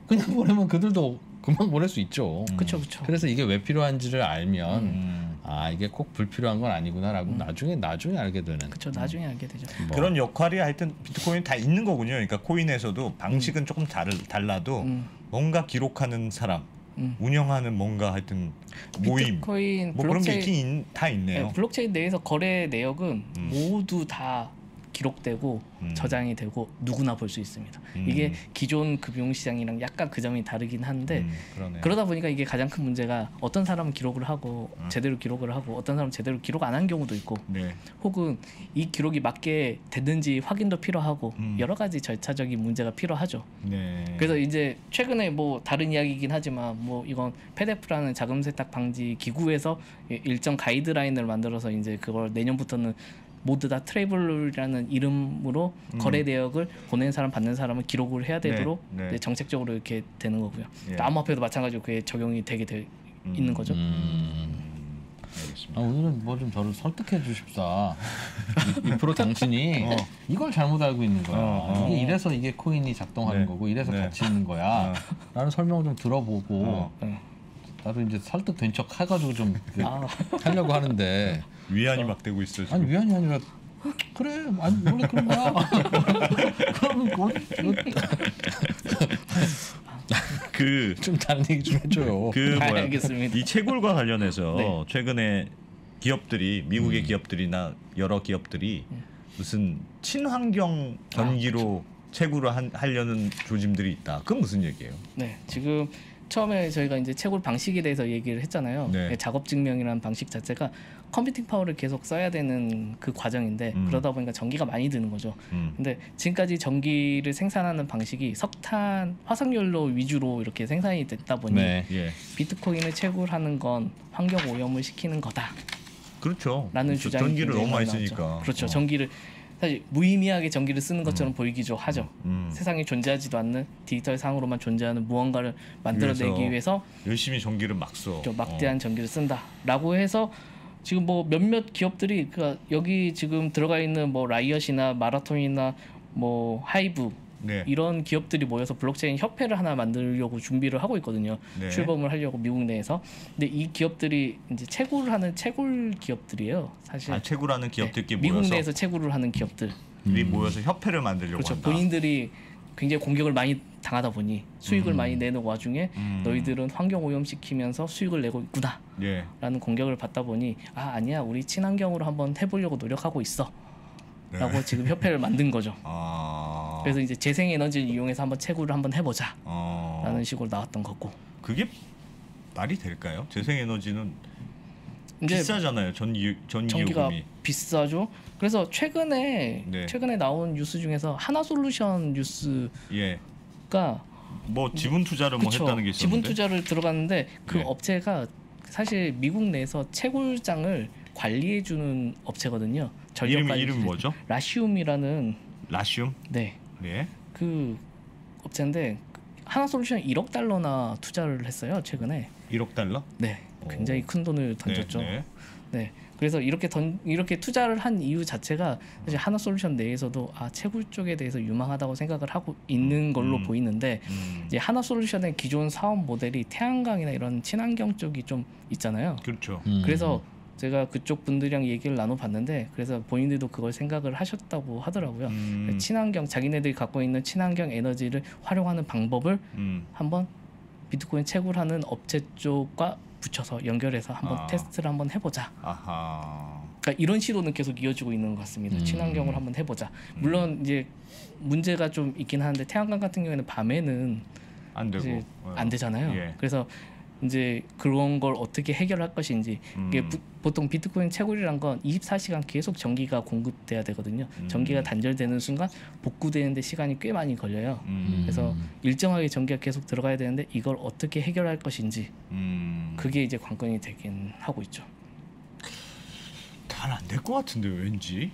그냥 보내면 그들도 금방 보낼 수 있죠. 그렇죠, 그렇죠. 그래서 이게 왜 필요한지를 알면 아 이게 꼭 불필요한 건 아니구나라고 나중에 알게 되는. 그렇죠. 나중에 알게 되죠. 뭐. 그런 역할이 하여튼 비트코인 다 있는 거군요. 그러니까 코인에서도 방식은 조금 달라도 뭔가 기록하는 사람, 운영하는 뭔가 하여튼 모임, 비트코인 뭐 그런 게 있긴 다 있네요. 네, 블록체인 내에서 거래 내역은 모두 다 기록되고 저장이 되고 누구나 볼 수 있습니다. 이게 기존 금융시장이랑 약간 그 점이 다르긴 한데 그러네요. 그러다 보니까 이게 가장 큰 문제가 어떤 사람은 기록을 하고 제대로 기록을 하고 어떤 사람은 제대로 기록 안 한 경우도 있고 네. 혹은 이 기록이 맞게 됐는지 확인도 필요하고 여러 가지 절차적인 문제가 필요하죠. 네. 그래서 이제 최근에 뭐 다른 이야기이긴 하지만 뭐 이건 페데프라는 자금 세탁 방지 기구에서 일정 가이드라인을 만들어서 이제 그걸 내년부터는 모두 다 트래블이라는 이름으로 거래 내역을 보낸 사람 받는 사람은 기록을 해야 되도록 네. 네, 정책적으로 이렇게 되는 거고요. 예. 암호화폐도 마찬가지로 그게 적용이 되게 있는 거죠. 알겠습니다. 아, 오늘은 뭐 좀 저를 설득해 주십사. 2% 당신이 이걸 잘못 알고 있는 거야. 이게 이래서 이게 코인이 작동하는 네. 거고 이래서 네. 가치 있는 거야. 라는 설명 좀 들어보고 나도 이제 설득된 척 해가지고 좀 하려고 하는데 위안이 막 되고 있어요. 지금. 아니 위안이 아니라 그래 아니 원래 그런 거야. 그럼 좀 다른 얘기 좀 해줘요. 그 뭐야? 알겠습니다. 이 채굴과 관련해서 네. 최근에 기업들이 미국의 기업들이나 여러 기업들이 무슨 친환경 전기로 채굴을 하려는 조짐들이 있다. 그건 무슨 얘기예요? 네, 지금 처음에 저희가 이제 채굴 방식에 대해서 얘기를 했잖아요. 네. 작업 증명이라는 방식 자체가 컴퓨팅 파워를 계속 써야 되는 그 과정인데 그러다 보니까 전기가 많이 드는 거죠. 근데 지금까지 전기를 생산하는 방식이 석탄, 화석연료 위주로 이렇게 생산이 됐다 보니 네. 예. 비트코인을 채굴하는 건 환경 오염을 시키는 거다라는 그렇죠. 주장이 전기를 굉장히 너무 많이 나왔죠. 쓰니까. 그렇죠. 전기를 사실 무의미하게 전기를 쓰는 것처럼 보이기도 하죠. 세상에 존재하지도 않는 디지털 상으로만 존재하는 무언가를 만들어내기 위해서 열심히 전기를 막 써. 좀 막대한 전기를 쓴다라고 해서 지금 뭐 몇몇 기업들이 그러니까 여기 지금 들어가 있는 뭐 라이엇이나 마라톤이나 뭐 하이브 네. 이런 기업들이 모여서 블록체인 협회를 하나 만들려고 준비를 하고 있거든요. 네. 출범을 하려고 미국 내에서. 근데 이 기업들이 이제 채굴을 하는 채굴 기업들이에요. 사실 채굴하는 기업들끼리 미국 모여서 내에서 채굴을 하는 기업들. 모여서 협회를 만들려고 그렇죠. 한다. 본인들이 굉장히 공격을 많이 당하다 보니 수익을 많이 내는 와중에 너희들은 환경 오염시키면서 수익을 내고 있구나 예. 라는 공격을 받다 보니 아니야 우리 친환경으로 한번 해보려고 노력하고 있어 라고 지금 협회를 만든 거죠. 그래서 이제 재생에너지를 이용해서 한번 채굴을 한번 해보자 라는 식으로 나왔던 거고. 그게 말이 될까요? 재생에너지는 이제 비싸잖아요. 전기가 전기요금이. 비싸죠. 그래서 최근에 네. 나온 뉴스 중에서 하나솔루션 뉴스가 예. 뭐 지분 투자를 뭐 그쵸. 했다는 게 있었는데. 지분 투자를 들어갔는데 그 네. 업체가 사실 미국 내에서 채굴장을 관리해주는 업체거든요. 이름이 뭐죠? 라시움이라는 라시움? 네. 네. 그 업체인데 하나솔루션 1억 달러나 투자를 했어요 최근에. 1억 달러? 네. 굉장히 큰 돈을 던졌죠. 네. 네. 그래서 이렇게 투자를 한 이유 자체가 사실 하나솔루션 내에서도 채굴 쪽에 대해서 유망하다고 생각을 하고 있는 걸로 보이는데 이제 하나솔루션의 기존 사업 모델이 태양광이나 이런 친환경 쪽이 좀 있잖아요. 그렇죠. 그래서 제가 그쪽 분들이랑 얘기를 나눠봤는데 그래서 본인들도 그걸 생각을 하셨다고 하더라고요. 친환경 자기네들이 갖고 있는 친환경 에너지를 활용하는 방법을 한번 비트코인 채굴하는 업체 쪽과 붙여서 연결해서 한번 테스트를 한번 해보자. 아하. 그러니까 이런 시도는 계속 이어지고 있는 것 같습니다. 친환경을 한번 해보자. 물론 이제 문제가 좀 있긴 하는데 태양광 같은 경우에는 밤에는 안 되고 이제 안 되잖아요. 예. 그래서 이제 그런 걸 어떻게 해결할 것인지 이게 보통 비트코인 채굴이란 건 24시간 계속 전기가 공급돼야 되거든요. 전기가 단절되는 순간 복구되는데 시간이 꽤 많이 걸려요. 그래서 일정하게 전기가 계속 들어가야 되는데 이걸 어떻게 해결할 것인지 그게 이제 관건이 되긴 하고 있죠. 잘 안 될 것 같은데 왠지.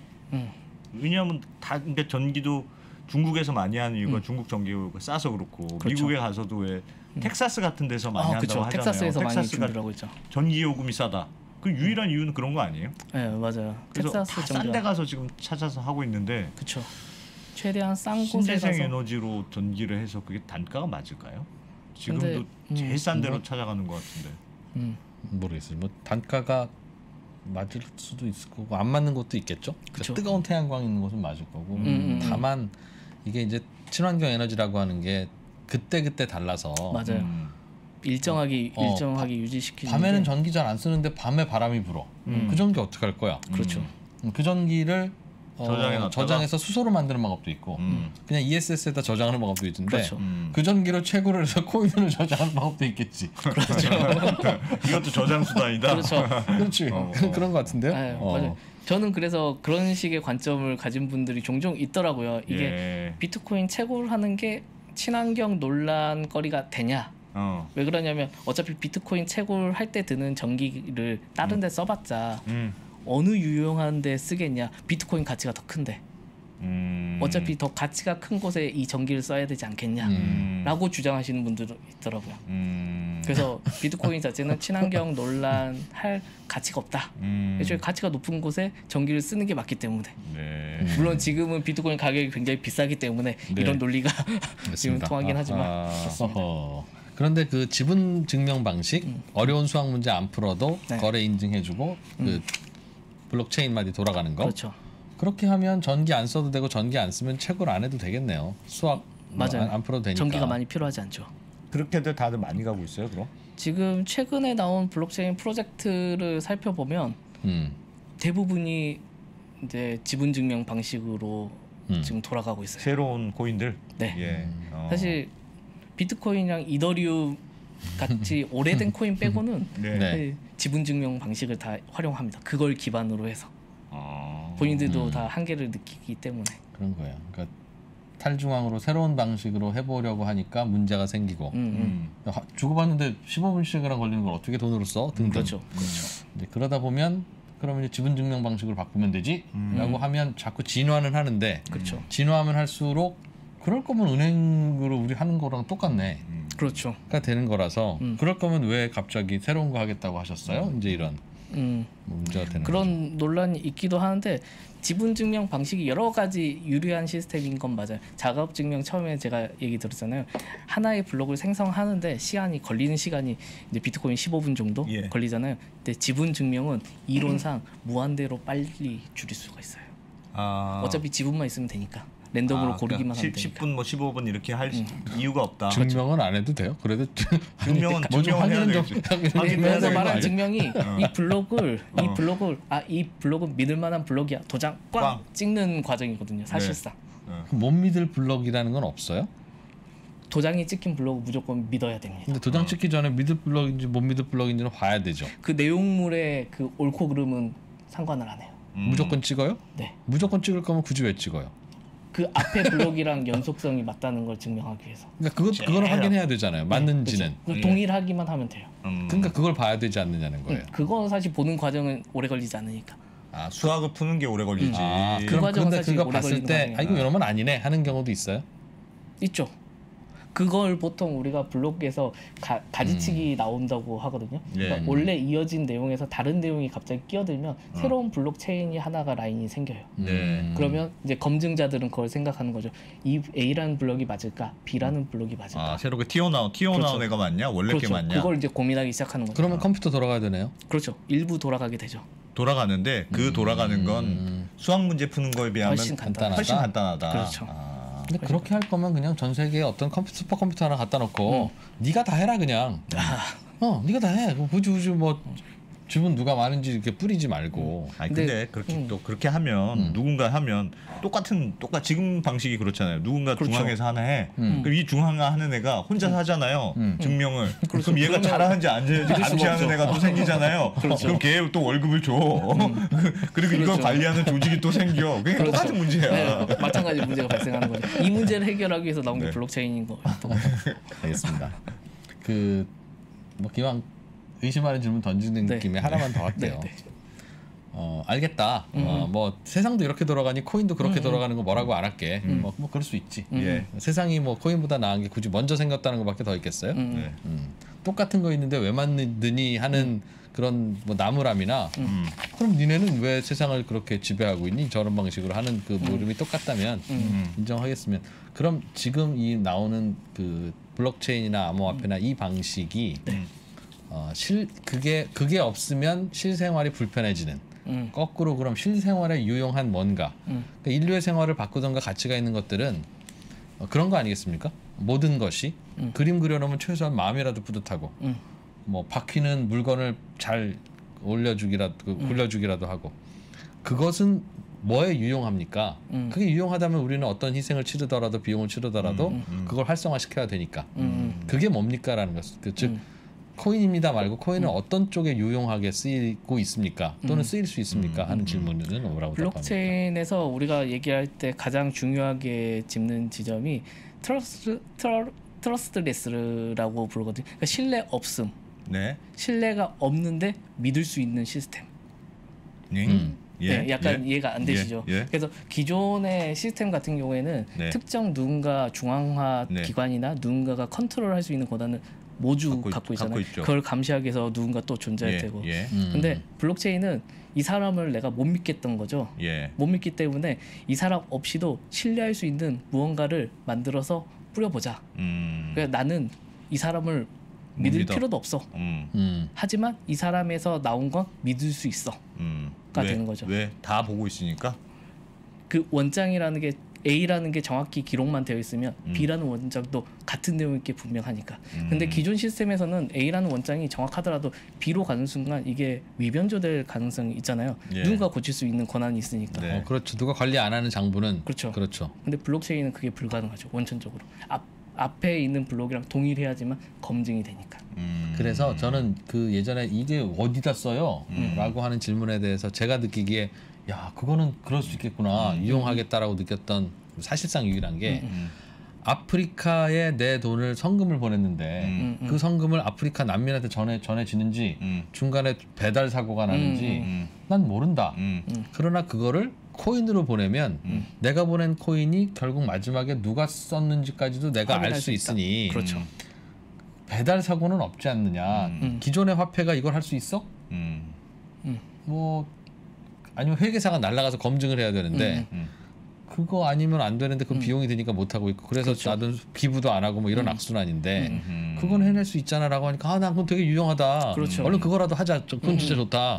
왜냐하면 다 그러니까 전기도 중국에서 많이 하는 이유가 중국 전기가 싸서 그렇고 그렇죠. 미국에 가서도 왜 텍사스 같은 데서 많이 한다고 그렇죠. 하잖아요. 텍사스에서 많이 텍사스가 준비를 하고 있죠. 전기 요금이 싸다. 그 유일한 이유는 그런 거 아니에요? 네 맞아요. 그래서 텍사스 다 싼 데 가서 지금 찾아서 하고 있는데 그렇죠. 최대한 싼 곳에 신재생 가서 에너지로 전기를 해서 그게 단가가 맞을까요? 지금도 근데, 제일 싼 데로 찾아가는 것 같은데. 모르겠어요. 뭐 단가가 맞을 수도 있을 거고 안 맞는 곳도 있겠죠. 그쵸. 뜨거운 태양광 있는 곳은 맞을 거고. 다만 이게 이제 친환경 에너지라고 하는 게 그때 달라서 맞아요. 일정하게 유지시키는 밤에는 게 전기 잘 안 쓰는데 밤에 바람이 불어. 그 전기 어떻게 할 거야? 그렇죠. 그 전기를 저장해놨다가? 저장해서 수소로 만드는 방법도 있고 그냥 ESS에다 저장하는 방법도 있는데 그렇죠. 그 전기로 채굴을 해서 코인으로 저장하는 방법도 있겠지. 이것도 저장 수단이다. 그렇죠. 그렇지. 그런 것 같은데요. 네, 맞아요. 저는 그래서 그런 식의 관점을 가진 분들이 종종 있더라고요. 이게 예. 비트코인 채굴하는 게 친환경 논란거리가 되냐? 왜 그러냐면 어차피 비트코인 채굴할 때 드는 전기를 다른 데 써봤자 어느 유용한 데 쓰겠냐? 비트코인 가치가 더 큰데 어차피 더 가치가 큰 곳에 이 전기를 써야 되지 않겠냐? 라고 주장하시는 분들도 있더라고요. 그래서 비트코인 자체는 친환경 논란할 가치가 없다. 애초에 가치가 높은 곳에 전기를 쓰는 게 맞기 때문에. 네. 물론 지금은 비트코인 가격이 굉장히 비싸기 때문에 이런 논리가 지금 통하긴 하지만 어허. 그런데 그 지분 증명 방식 어려운 수학 문제 안 풀어도 네. 거래 인증해주고 그 블록체인마다 돌아가는 거. 그렇죠. 그렇게 하면 전기 안 써도 되고 전기 안 쓰면 채굴 안 해도 되겠네요. 수학 맞아요. 안 풀어도 되니까. 전기가 많이 필요하지 않죠. 그렇게들 다들 많이 가고 있어요, 그럼? 지금 최근에 나온 블록체인 프로젝트를 살펴보면 대부분이 이제 지분 증명 방식으로 지금 돌아가고 있어요. 새로운 코인들. 네. 예. 사실 비트코인이랑 이더리움 같이 오래된 코인 빼고는 네. 네. 지분 증명 방식을 다 활용합니다. 그걸 기반으로 해서 본인들도 다 한계를 느끼기 때문에. 그런 거예요. 그러니까 탈중앙으로 새로운 방식으로 해보려고 하니까 문제가 생기고 주고받는데 15분씩이나 걸리는 걸 어떻게 돈으로 써? 등등. 그렇죠. 이제 그러다 보면 그러면 이제 지분 증명 방식으로 바꾸면 되지라고 하면 자꾸 진화는 하는데 그렇죠. 진화하면 할수록 그럴 거면 은행으로 우리 하는 거랑 똑같네. 그렇죠. 가 되는 거라서 그럴 거면 왜 갑자기 새로운 거 하겠다고 하셨어요? 이제 이런 문제가 되는 그런 논란이 있기도 하는데 지분 증명 방식이 여러 가지 유리한 시스템인 건 맞아요. 작업 증명 처음에 제가 얘기 들었잖아요. 하나의 블록을 생성하는데 걸리는 시간이 이제 비트코인 15분 정도 예. 걸리잖아요. 근데 지분 증명은 이론상 무한대로 빨리 줄일 수가 있어요. 어차피 지분만 있으면 되니까. 랜덤으로 고르기만 하면 되니까. 10분 뭐 15분 이렇게 할 이유가 없다. 증명은 안 해도 돼요. 그래도 증명은 뭐좀 해야 확인은 되겠지. 확인해야 그래서 되는 거 말한 아니야? 증명이 이 블록은 믿을 만한 블록이야. 도장 꽝 찍는 과정이거든요. 사실상. 못 믿을 블럭이라는 건 없어요? 도장이 찍힌 블록은 무조건 믿어야 됩니다. 근데 도장 찍기 전에 믿을 블럭인지 못 믿을 블럭인지는 봐야 되죠. 그 내용물의 그 옳고 그름은 상관을 안 해요. 무조건 찍어요? 네. 무조건 찍을 거면 굳이 왜 찍어요? 그 앞에 블록이랑 연속성이 맞다는 걸 증명하기 위해서. 그러니까 그걸 확인해야 되잖아요. 맞는지는. 그렇죠. 동일하기만 하면 돼요. 그러니까 그걸 봐야 되지 않느냐는 거예요. 그거 사실 보는 과정은 오래 걸리지 않으니까. 수학을 푸는 게 오래 걸리지. 그 과정은 근데 사실 그거 오래 봤을 걸리는 때 과정이에요. 이거 이러면 아니네 하는 경우도 있어요. 있죠. 그걸 보통 우리가 블록에서 가지치기 나온다고 하거든요. 그러니까 원래 이어진 내용에서 다른 내용이 갑자기 끼어들면 새로운 블록체인이 하나가 라인이 생겨요. 그러면 이제 검증자들은 그걸 생각하는 거죠. 이 A라는 블록이 맞을까? B라는 블록이 맞을까? 새롭게 튀어나온 그렇죠. 애가 맞냐? 원래 게 그렇죠. 맞냐? 그걸 이제 고민하기 시작하는 거죠. 그러면 컴퓨터 돌아가야 되네요. 그렇죠. 일부 돌아가게 되죠. 돌아가는데 그 돌아가는 건 수학 문제 푸는 거에 비하면 훨씬 간단하다. 훨씬 간단하다. 그렇죠. 근데 그렇게 할 거면 그냥 전 세계에 어떤 슈퍼컴퓨터 하나 갖다 놓고 네가 다 해라 그냥. 네가 다 해. 굳이 뭐 주문 누가 많은지 이렇게 뿌리지 말고. 근데 그렇게 또 그렇게 하면 누군가 하면 지금 방식이 그렇잖아요. 누군가 그렇죠. 중앙에서 하나 해. 그럼 이 중앙가 하는 애가 혼자서 하잖아요. 증명을. 그럼 얘가 잘하는지 안 잘하는지 감시하는 애가 또 생기잖아요. 그럼 걔 또 월급을 줘. 그리고 이걸 관리하는 조직이 또 생겨. 그게 똑같은 문제야. 네, 마찬가지 문제가 발생하는 거죠. 이 문제를 해결하기 위해서 나온 게 블록체인인 거. 알겠습니다. 뭐 기왕 의심하는 질문 던지는 김에 하나만 더 할게요. 알겠다. 뭐 세상도 이렇게 돌아가니 코인도 그렇게 돌아가는 거 뭐라고 안 할게. 뭐 그럴 수 있지. 예. 세상이 뭐 코인보다 나은 게 굳이 먼저 생겼다는 것밖에 더 있겠어요? 네. 똑같은 거 있는데 왜 만드니 하는 그런 뭐 나무람이나 그럼 니네는 왜 세상을 그렇게 지배하고 있니? 저런 방식으로 하는 그 물음이 똑같다면 인정하겠으면 그럼 지금 이 나오는 그 블록체인이나 암호화폐나 이 방식이 그게 없으면 실생활이 불편해지는 거꾸로 그럼 실생활에 유용한 뭔가 그러니까 인류의 생활을 바꾸던가 가치가 있는 것들은 그런 거 아니겠습니까? 모든 것이 그림 그려놓으면 최소한 마음이라도 뿌듯하고 뭐 바퀴는 물건을 잘 굴려주기라도 하고 그것은 뭐에 유용합니까? 그게 유용하다면 우리는 어떤 희생을 치르더라도 비용을 치르더라도 그걸 활성화시켜야 되니까 그게 뭡니까라는 것. 즉 코인입니다 말고 코인은 어떤 쪽에 유용하게 쓰이고 있습니까? 또는 쓰일 수 있습니까? 하는 질문은 뭐라고 답합니까? 블록체인에서 우리가 얘기할 때 가장 중요하게 짚는 지점이 트러스트레스라고 부르거든요. 그러니까 신뢰 없음. 네. 신뢰가 없는데 믿을 수 있는 시스템. 네, 약간 이해가 안 되시죠? 그래서 기존의 시스템 같은 경우에는 특정 누군가 중앙화 기관이나 누군가가 컨트롤할 수 있는 권한을 모두 갖고 있잖아요. 그걸 감시하기 위해서 누군가 또 존재할 테고. 근데 블록체인은 이 사람을 내가 못 믿겠던 거죠. 못 믿기 때문에 이 사람 없이도 신뢰할 수 있는 무언가를 만들어서 뿌려보자. 그래서 나는 이 사람을 믿을 필요도 없어. 하지만 이 사람에서 나온 건 믿을 수 있어. 가 되는 거죠. 왜? 다 보고 있으니까? 그 원장이라는 게 A라는 게 정확히 기록만 되어 있으면 B라는 원장도 같은 내용일 게 분명하니까. 근데 기존 시스템에서는 A라는 원장이 정확하더라도 B로 가는 순간 이게 위변조될 가능성이 있잖아요. 누가 고칠 수 있는 권한이 있으니까. 그렇죠. 누가 관리 안 하는 장부는 그렇죠. 그렇죠. 근데 블록체인은 그게 불가능하죠. 원천적으로. 앞에 있는 블록이랑 동일해야지만 검증이 되니까. 그래서 저는 그 예전에 이게 어디다 써요? 라고 하는 질문에 대해서 제가 느끼기에 야 그거는 그럴 수 있겠구나 이용하겠다라고 느꼈던 사실상 유일한 게 아프리카에 내 돈을 성금을 보냈는데 그 성금을 아프리카 난민한테 전해지는지 중간에 배달 사고가 나는지 난 모른다. 그러나 그거를 코인으로 보내면 내가 보낸 코인이 결국 마지막에 누가 썼는지까지도 내가 알 수 있으니 그렇죠. 배달 사고는 없지 않느냐. 기존의 화폐가 이걸 할 수 있어? 뭐 아니면 회계사가 날아가서 검증을 해야 되는데 그거 아니면 안 되는데 그 비용이 드니까 못 하고 있고 그래서 그렇죠. 나도 기부도 안 하고 뭐 이런 악순환인데 그건 해낼 수 있잖아라고 하니까 난 그건 되게 유용하다. 그렇죠. 얼른 그거라도 하자. 그건 진짜 좋다.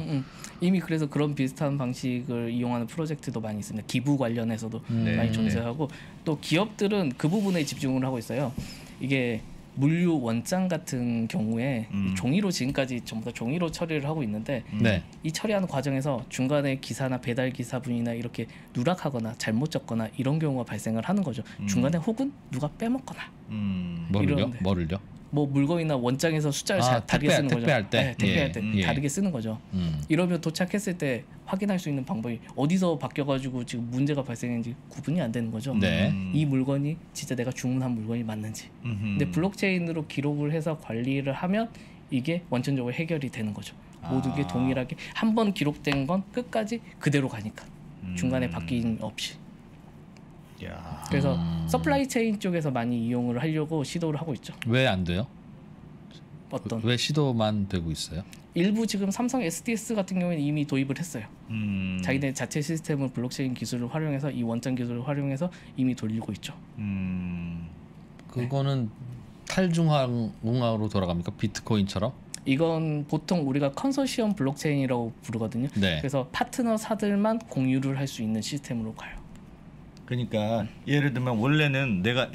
이미 그래서 그런 비슷한 방식을 이용하는 프로젝트도 많이 있습니다. 기부 관련해서도 많이 존재하고 또 기업들은 그 부분에 집중을 하고 있어요. 이게 물류 원장 같은 경우에 종이로 지금까지 전부 다 종이로 처리를 하고 있는데 이 처리하는 과정에서 중간에 기사나 배달 기사분이나 이렇게 누락하거나 잘못 적거나 이런 경우가 발생을 하는 거죠. 중간에 혹은 누가 빼먹거나 뭐를요? 뭐 물건이나 원장에서 숫자를 다르게 쓰는 거죠. 택배할 때? 택배할 때 다르게 쓰는 거죠. 이러면 도착했을 때 확인할 수 있는 방법이 어디서 바뀌어가지고 지금 문제가 발생했는지 구분이 안 되는 거죠. 이 물건이 진짜 내가 주문한 물건이 맞는지. 근데 블록체인으로 기록을 해서 관리를 하면 이게 원천적으로 해결이 되는 거죠. 모든 게 동일하게 한 번 기록된 건 끝까지 그대로 가니까 중간에 바뀜 없이. 그래서 서플라이 체인 쪽에서 많이 이용을 하려고 시도를 하고 있죠. 왜 안 돼요? 어떤? 왜 시도만 되고 있어요? 일부 지금 삼성 SDS 같은 경우에는 이미 도입을 했어요. 자기네 자체 시스템을 블록체인 기술을 활용해서 이 원장 기술을 활용해서 이미 돌리고 있죠. 그거는 탈중앙으로 돌아갑니까? 비트코인처럼? 이건 보통 우리가 컨소시엄 블록체인이라고 부르거든요. 그래서 파트너사들만 공유를 할 수 있는 시스템으로 가요. 그러니까 예를 들면 원래는 내가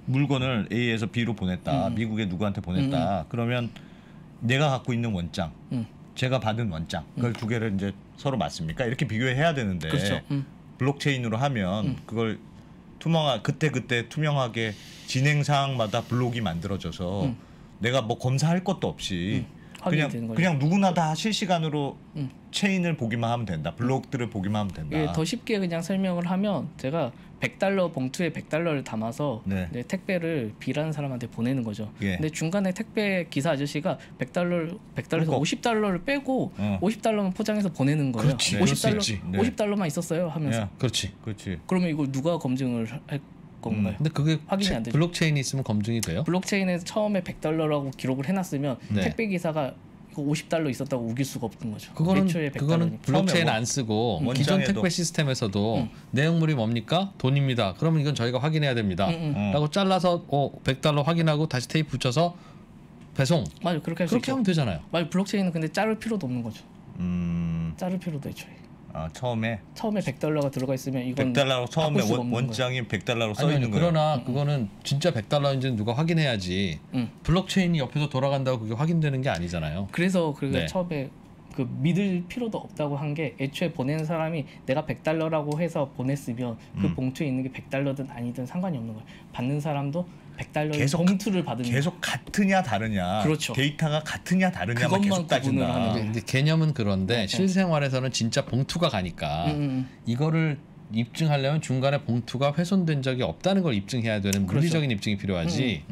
물건을 A에서 B로 보냈다. 미국에 누구한테 보냈다. 그러면 내가 갖고 있는 원장, 제가 받은 원장, 그걸 두 개를 이제 서로 맞습니까? 이렇게 비교해야 되는데 그렇죠. 블록체인으로 하면 그걸 그때 투명하게 진행 사항마다 블록이 만들어져서 내가 뭐 검사할 것도 없이 확인이 되는 거죠. 그냥 누구나 다 실시간으로 체인을 보기만 하면 된다. 블록들을 보기만 하면 된다. 예, 더 쉽게 그냥 설명을 하면 제가 $100 봉투에 $100를 담아서 네. 이제 택배를 B라는 사람한테 보내는 거죠. 예. 근데 중간에 택배 기사 아저씨가 $100에서 그러니까. $50를 빼고 $50만 포장해서 보내는 거예요. 그렇지, 그럴 수 있지. 네. $50만 있었어요 하면서. 예. 그렇지. 그렇지. 그러면 이걸 누가 검증을 할 건가요? 근데 그게 확인이 안 되죠. 블록체인이 있으면 검증이 돼요? 블록체인에서 처음에 $100라고 기록을 해놨으면 네. 택배 기사가 이거 $50 있었다고 우길 수가 없는 거죠. 그거는 애초에 $100. 그거는 블록체인 처음에 안 쓰고 원장에도. 기존 택배 시스템에서도 내용물이 뭡니까? 돈입니다. 그러면 이건 저희가 확인해야 됩니다. 라고 잘라서 $100 확인하고 다시 테이프 붙여서 배송. 맞아요, 그렇게 할 수 그렇게 있죠. 하면 되잖아요. 맞아요, 블록체인은 근데 자를 필요도 없는 거죠. 자를 필요도 애초에. 처음에 $100가 들어가 있으면 이건 $100로 처음에 바꿀 수가 없는 원장이 $100로 써 아니, 있는 거예요. 그러나 그거는 진짜 $100인지는 누가 확인해야지. 블록체인이 옆에서 돌아간다고 그게 확인되는 게 아니잖아요. 그래서 그 네. 처음에 그 믿을 필요도 없다고 한 게 애초에 보내는 사람이 내가 $100라고 해서 보냈으면 그 봉투에 있는 게 $100든 아니든 상관이 없는 거예요. 받는 사람도 $100의 계속 봉투를 받는 계속 같으냐 다르냐, 그렇죠. 데이터가 같으냐 다르냐만 그것만 계속 따진다. 구분을 하는 근데 개념은 그런데 실생활에서는 진짜 봉투가 가니까 이거를 입증하려면 중간에 봉투가 훼손된 적이 없다는 걸 입증해야 되는 물리적인 입증이 필요하지.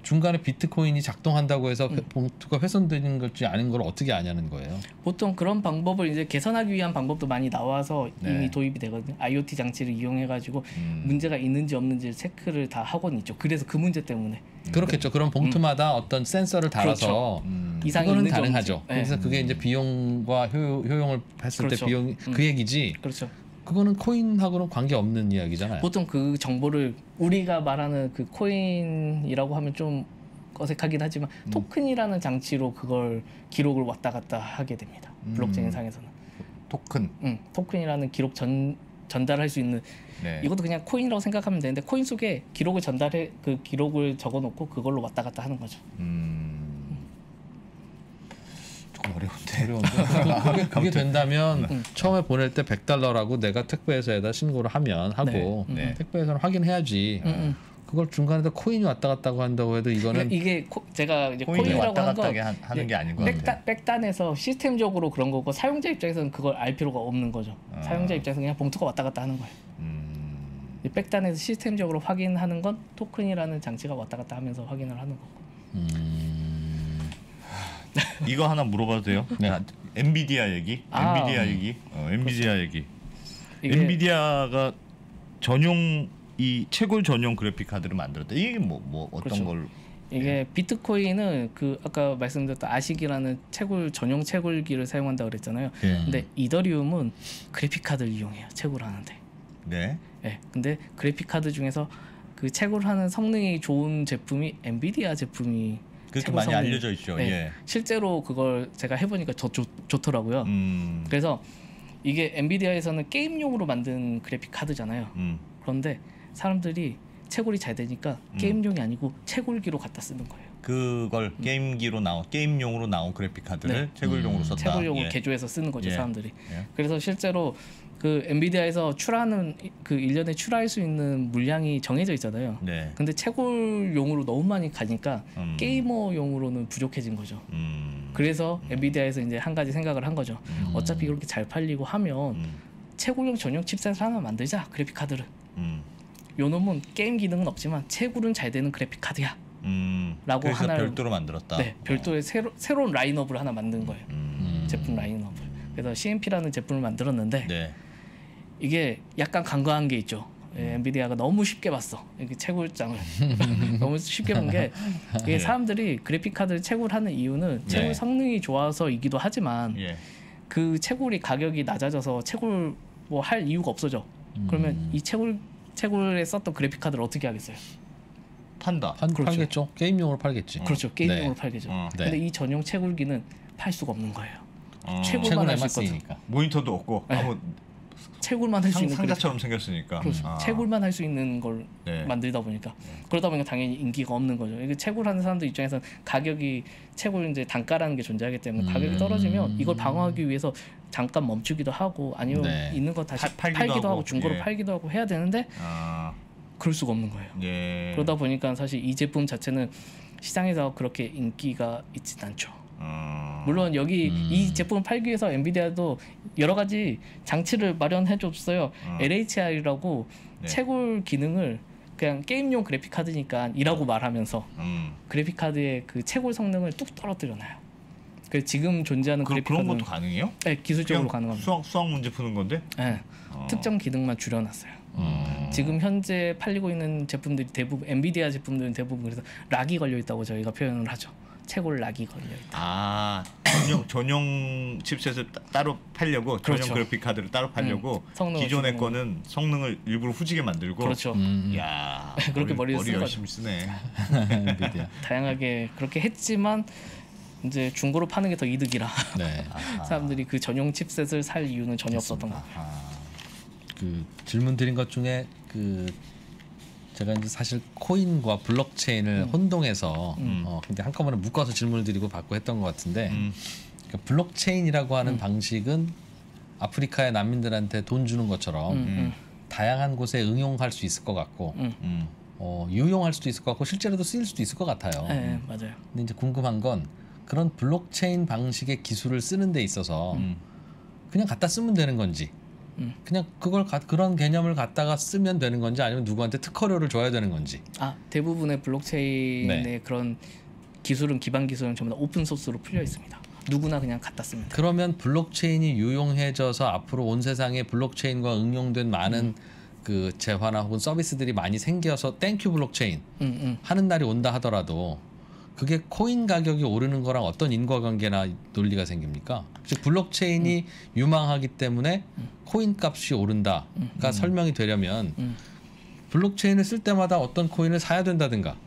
중간에 비트코인이 작동한다고 해서 봉투가 훼손되는 것이 아닌 걸 어떻게 아냐는 거예요. 보통 그런 방법을 이제 개선하기 위한 방법도 많이 나와서 네. 이미 도입이 되거든요. IoT 장치를 이용해가지고 문제가 있는지 없는지 체크를 다 하고는 있죠. 그래서 그 문제 때문에 그렇겠죠. 그런 봉투마다 어떤 센서를 달아서 이상이 이거는 있는지 가능하죠. 없는지. 네. 그래서 그게 이제 비용과 효용을 했을 그렇죠. 때 비용이 그 얘기지. 그렇죠. 그거는 코인하고는 관계 없는 이야기잖아요. 보통 그 정보를 우리가 말하는 그 코인이라고 하면 좀 어색하긴 하지만 토큰이라는 장치로 그걸 기록을 왔다 갔다 하게 됩니다. 블록체인 상에서는 토큰. 토큰이라는 기록 전달할 수 있는 네. 이것도 그냥 코인이라고 생각하면 되는데 코인 속에 기록을 전달해 그 기록을 적어놓고 그걸로 왔다 갔다 하는 거죠. 조금 어려운데. 어려운데 그게 된다면 처음에 보낼 때 $100라고 내가 택배회사에다 신고를 하면 하고 네. 택배회사는 확인해야지. 그걸 중간에다 코인이 왔다 갔다 한다고 해도 이거는 그러니까 이게 제가 이제 코인이 코인이라고 왔다 하는 갔다 건 하는 게 아닌 것 같아요. 백단에서 시스템적으로 그런 거고 사용자 입장에서는 그걸 알 필요가 없는 거죠. 사용자 입장에서 그냥 봉투가 왔다 갔다 하는 거예요. 이 백단에서 시스템적으로 확인하는 건 토큰이라는 장치가 왔다 갔다 하면서 확인을 하는 거고. 이거 하나 물어봐도 돼요? 네. 엔비디아 얘기. 엔비디아 얘기. 엔비디아 얘기. 이게 엔비디아가 전용 이 채굴 전용 그래픽 카드를 만들었다. 이게 뭐 어떤 그렇죠. 걸? 이게 비트코인은 그 아까 말씀드렸던 아식이라는 전용 채굴기를 사용한다 그랬잖아요. 근데 이더리움은 그래픽 카드를 이용해요. 채굴하는데. 네. 네. 근데 그래픽 카드 중에서 그 채굴하는 성능이 좋은 제품이 엔비디아 제품이 그렇게 채굴 많이 성능이- 알려져 있죠. 네. 예. 실제로 그걸 제가 해보니까 더 좋더라고요. 그래서 이게 엔비디아에서는 게임용으로 만든 그래픽 카드잖아요. 그런데 사람들이 채굴이 잘 되니까 게임용이 아니고 채굴기로 갖다 쓰는 거예요. 그걸 게임용으로 나온 그래픽 카드를 네. 채굴용으로 썼다. 채굴용으로 예. 개조해서 쓰는 거죠, 예. 사람들이. 예. 그래서 실제로 그 엔비디아에서 출하하는 그 1년에 출하할 수 있는 물량이 정해져 있잖아요. 네. 근데 채굴용으로 너무 많이 가니까 음. 게이머용으로는 부족해진 거죠. 그래서 엔비디아에서 이제 한 가지 생각을 한 거죠. 어차피 그렇게 잘 팔리고 하면 채굴용 전용 칩셋을 하나 만들자, 그래픽 카드를. 요 놈은 게임 기능은 없지만 채굴은 잘 되는 그래픽 카드야. 라고 그래서 하나를 별도로 만들었다. 네, 별도의 새로운 라인업을 하나 만든 거예요. 제품 라인업을. 그래서 CMP라는 제품을 만들었는데 네. 이게 약간 간과한 게 있죠. 엔비디아가 너무 쉽게 봤어. 이렇게 채굴장을 너무 쉽게 본 게 이게 사람들이 그래픽 카드를 채굴하는 이유는 채굴 네. 성능이 좋아서이기도 하지만 예. 그 채굴이 가격이 낮아져서 채굴 뭐 할 이유가 없어져. 그러면 이 채굴에 썼던 그래픽 카드를 어떻게 하겠어요? 판다. 그렇죠. 팔겠죠. 게임용으로 팔겠지. 그렇죠. 게임용으로 네. 팔겠죠. 네. 근데 이 전용 채굴기는 팔 수가 없는 거예요. 채굴만 최근에 할 수 있거든. 쓰니까. 모니터도 없고 네. 아무 채굴만 할 수 있는 상자처럼 생겼으니까. 그렇죠. 채굴만 할 수 있는 걸 네. 만들다 보니까 그러다 보니까 당연히 인기가 없는 거죠. 이게 채굴하는 사람들 입장에서는 가격이 채굴 이제 단가라는 게 존재하기 때문에 가격이 떨어지면 이걸 방어하기 위해서 잠깐 멈추기도 하고 아니면 네. 있는 거 다시 팔기도 팔기도 하고 하고, 중고로 예. 팔기도 하고 해야 되는데 그럴 수가 없는 거예요. 예. 그러다 보니까 사실 이 제품 자체는 시장에서 그렇게 인기가 있진 않죠. 물론 여기 이 제품을 팔기 위해서 엔비디아도 여러 가지 장치를 마련해 줬어요. LHR이라고 네. 채굴 기능을 그냥 게임용 그래픽 카드니까 이라고 말하면서 그래픽 카드의 그 채굴 성능을 뚝 떨어뜨려놔요. 그 지금 존재하는 그래픽 그런 카드는 것도 가능해요? 네, 기술적으로 그냥 가능합니다. 수학 문제 푸는 건데? 네, 특정 기능만 줄여놨어요. 지금 현재 팔리고 있는 제품들이 대부분 엔비디아 제품들은 대부분 그래서 락이 걸려 있다고 저희가 표현을 하죠. 채굴 락이 걸려 있다. 전용 칩셋을 따로 팔려고 그렇죠. 전용 그래픽 카드를 따로 팔려고 기존의 주는 거는 성능을 일부러 후지게 만들고. 그렇죠. 야, 그렇게 머리 쓴 열심히 쓰네. 엔비디아. 다양하게 그렇게 했지만 이제 중고로 파는 게 더 이득이라 네. 사람들이 그 전용 칩셋을 살 이유는 전혀 없었던 거예요. 그 질문 드린 것 중에 그 제가 이제 사실 코인과 블록체인을 혼동해서 근데 한꺼번에 묶어서 질문을 드리고 받고 했던 것 같은데 그러니까 블록체인이라고 하는 방식은 아프리카의 난민들한테 돈 주는 것처럼 다양한 곳에 응용할 수 있을 것 같고 유용할 수도 있을 것 같고 실제로도 쓰일 수도 있을 것 같아요. 네, 맞아요. 근데 이제 궁금한 건 그런 블록체인 방식의 기술을 쓰는 데 있어서 그냥 갖다 쓰면 되는 건지 그냥 그런 개념을 갖다가 쓰면 되는 건지 아니면 누구한테 특허료를 줘야 되는 건지. 대부분의 블록체인의 네. 그런 기술은 기반 기술은 전부 다 오픈 소스로 풀려 있습니다. 누구나 그냥 갖다 쓰면 돼요. 그러면 블록체인이 유용해져서 앞으로 온 세상에 블록체인과 응용된 많은 그 재화나 혹은 서비스들이 많이 생겨서 땡큐 블록체인 하는 날이 온다 하더라도 그게 코인 가격이 오르는 거랑 어떤 인과관계나 논리가 생깁니까? 즉 블록체인이 유망하기 때문에 코인 값이 오른다가 설명이 되려면 블록체인을 쓸 때마다 어떤 코인을 사야 된다든가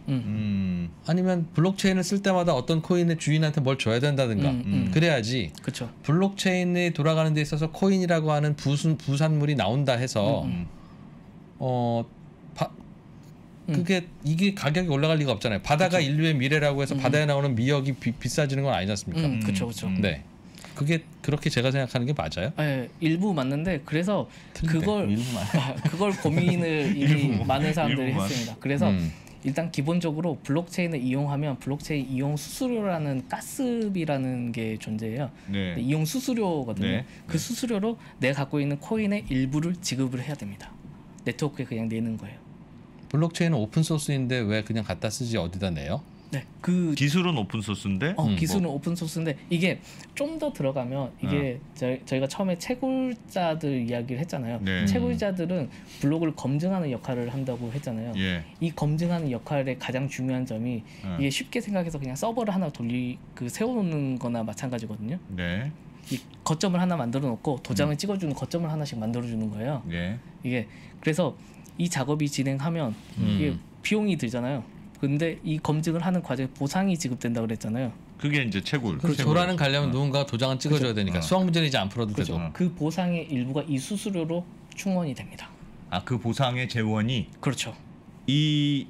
아니면 블록체인을 쓸 때마다 어떤 코인의 주인한테 뭘 줘야 된다든가 그래야지 그렇죠. 블록체인이 돌아가는 데 있어서 코인이라고 하는 부산물이 나온다 해서 이게 가격이 올라갈 리가 없잖아요. 바다가 인류의 미래라고 해서 바다에 나오는 미역이 비싸지는 건 아니지 않습니까? 그렇죠. 네, 그게 그렇게 제가 생각하는 게 맞아요? 네, 일부 맞는데 그래서 틀린데, 그걸 고민을 이미 많은 사람들이 일부만. 했습니다. 그래서 일단 기본적으로 블록체인을 이용하면 블록체인 이용 수수료라는 가스비라는 게 존재해요. 네. 이용 수수료거든요. 네. 그 수수료로 내가 갖고 있는 코인의 일부를 지급을 해야 됩니다. 네트워크에 그냥 내는 거예요. 블록체인은 오픈 소스인데 왜 그냥 갖다 쓰지 어디다 내요? 네, 그 기술은 오픈 소스인데 기술은 오픈 소스인데 이게 좀 더 들어가면 이게 저희가 처음에 채굴자들 이야기를 했잖아요. 네. 채굴자들은 블록을 검증하는 역할을 한다고 했잖아요. 예. 이 검증하는 역할의 가장 중요한 점이 이게 쉽게 생각해서 그냥 서버를 하나 세워놓는 거나 마찬가지거든요. 네. 이 거점을 하나 만들어 놓고 도장을 찍어주는 거점을 하나씩 만들어주는 거예요. 예. 이게 그래서 이 작업이 진행하면 이게 비용이 들잖아요. 근데 이 검증을 하는 과정에 보상이 지급된다 그랬잖아요. 그게 이제 채굴. 조라는 가려면 누군가 도장을 찍어줘야 되니까 수학 문제는 이제 안 풀어도 그렇죠. 되고. 그 보상의 일부가 이 수수료로 충원이 됩니다. 그 보상의 재원이 그렇죠. 이